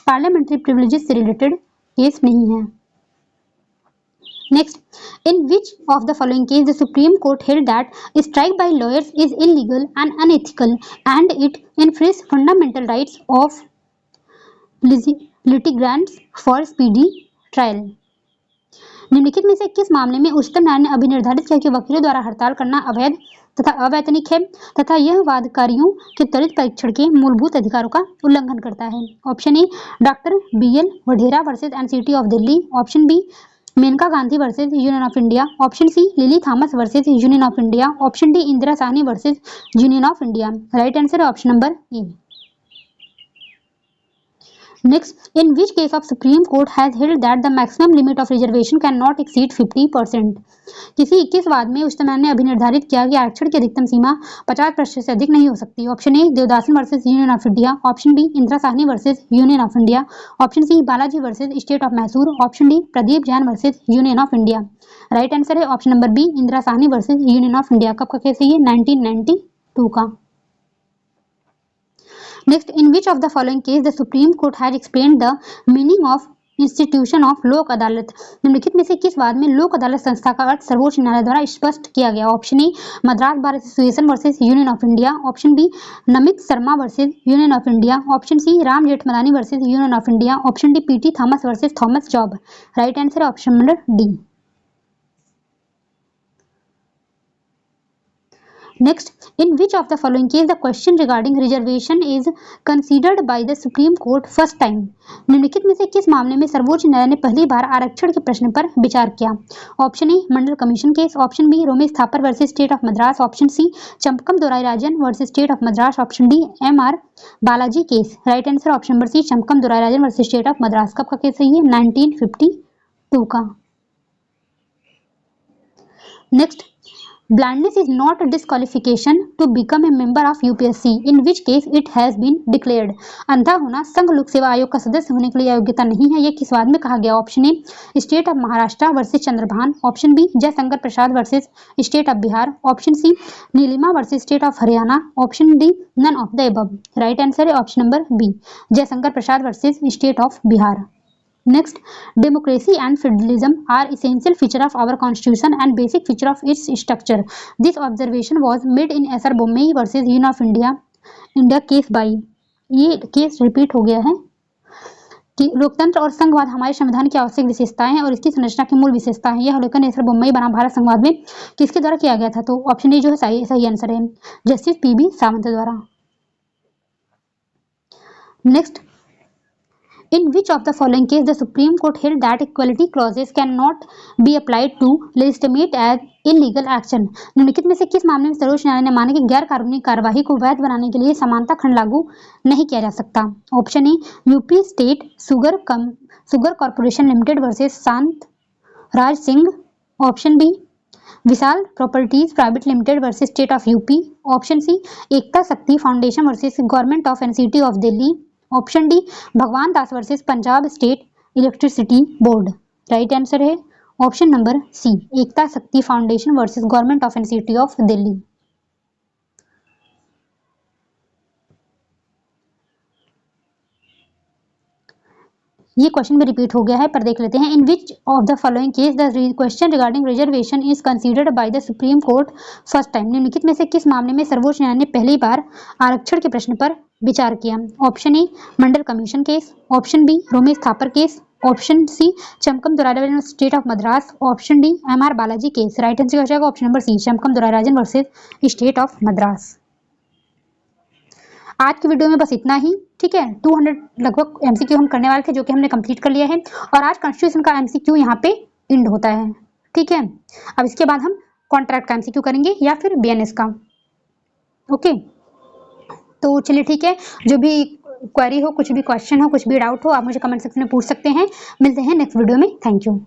parliamentary privileges से related case नहीं है। Next, in which of the following case the Supreme Court held that strike by lawyers is illegal and unethical and it infringes fundamental rights of litigants for speedy trial. निम्नलिखित में से किस मामले में उच्चतम न्यायालय ने अभी निर्धारित किया कि वकीलों द्वारा हड़ताल करना अवैध तथा अवैतनिक है तथा यह वादकारियों के त्वरित परीक्षण के मूलभूत अधिकारों का उल्लंघन करता है? Option A doctor BL Wadhera versus NCT of Delhi, option B Maneka Gandhi versus union of India, option C Lily Thomas versus union of India, option D Indira Sawhney versus union of India. Right answer है option number A. Next, in which case of Supreme Court has held that the maximum limit of reservation cannot exceed 50%? किस वाद में उच्चतम न्यायालय ने अभी निर्धारित किया कि आरक्षण की अधिकतम सीमा 50% से अधिक नहीं हो सकती? Option A Devadasan versus union of India, option B Indira Sawhney versus union of India, option C Balaji versus state of Mysore, option D Pradeep Jain versus union of India. Right answer है option number B Indira Sawhney versus union of India. कब का case है ये? 1992 का। Next, in which of the following case the Supreme Court has explained the meaning of institution of लोक अदालत? निम्नलिखित में से किस वाद में लोक अदालत संस्था का अर्थ सर्वोच्च न्यायालय द्वारा स्पष्ट किया गया? Option A Madras Bar Association versus union of India, option B Namit Sharma versus union of India, option C Ram Jethmalani versus union of India, option D PT Thomas versus Thomas Job. Right answer है option number D. Next, in which of the following case the question regarding reservation is considered by the Supreme Court first time? निम्नलिखित में से किस मामले में सर्वोच्च न्यायालय ने पहली बार आरक्षण के प्रश्न पर विचार किया? Option A Mandal commission case, option B Romesh Thapar versus state of Madras, option C Champakam Dorairajan versus state of Madras, option D MR Balaji case. Right answer option number C Champakam Dorairajan versus state of Madras. कब का केस है ये? 1952 का। Next, blindness is not a disqualification to become a member of UPSC, in which case it has been declared. अंधा होना संघ लोक सेवा आयोग का सदस्य होने के लिए योग्यता नहीं है, यह किस वाद में कहा गया? Option A State of Maharashtra versus Chandrabhan, option B Jaishankar Prasad versus state of Bihar, option C Neelima versus state of Haryana, option D none of the above. Right answer है option number B Jaishankar Prasad versus state of Bihar. Next, democracy and federalism are essential feature of our constitution and basic feature of its structure. This observation was made in SR Bommey versus Union of India case by। ये case repeat हो गया है कि लोकतंत्र और संघवाद हमारे संविधान की आवश्यक विशेषताएं हैं और इसकी संरचना की मूल विशेषता है। यह अवलोकन एसआर बोम्मई बनाम भारत संघवाद में किसके द्वारा किया गया था? तो ऑप्शन ए जो है सही आंसर है, जस्टिस PB सावंत द्वारा। Next, in which of the following case the Supreme Court held that equality clauses cannot be applied to legitimate as illegal action? निम्नलिखित में से किस मामले में सर्वोच्च न्यायालय ने माना कि गैर कानूनी कार्यवाही को वैध बनाने के लिए समानता खंड लागू नहीं किया जा सकता? Option A UP State Sugar Corporation Limited versus Shant Raj Singh, option B Vishal Properties Private Limited versus state of UP, option C Ekta Shakti Foundation versus Government of NCT of Delhi, option D Bhagwan Das versus Punjab State Electricity Board. Right answer है option number C Ekta Shakti Foundation versus Government of NCT of Delhi. ये question भी repeat हो गया है, पर देख लेते हैं। In which of the following case the question regarding reservation is considered by the supreme Court first time? निम्नलिखित में से किस मामले में सर्वोच्च न्यायालय ने पहली बार आरक्षण के प्रश्न पर विचार किया? Option A Mandal commission case, option B Romesh Thapar case, option C Champakam Dorairajan State of Madras, option D MR Balaji case. Right answer हो जाएगा option number C Champakam Dorairajan versus state of Madras. आज की वीडियो में बस इतना ही, ठीक है। 200 लगभग MCQ हम करने वाले थे जो कि हमने कंप्लीट कर लिया है और आज कॉन्स्टिट्यूशन का MCQ यहाँ पे एंड होता है, ठीक है। अब इसके बाद हम कॉन्ट्रैक्ट का MCQ करेंगे या फिर BNS का, ओके। तो चलिए ठीक है, जो भी क्वेरी हो, कुछ भी क्वेश्चन हो, कुछ भी डाउट हो, आप मुझे कमेंट सेक्शन में पूछ सकते हैं। मिलते हैं नेक्स्ट वीडियो में। Thank you.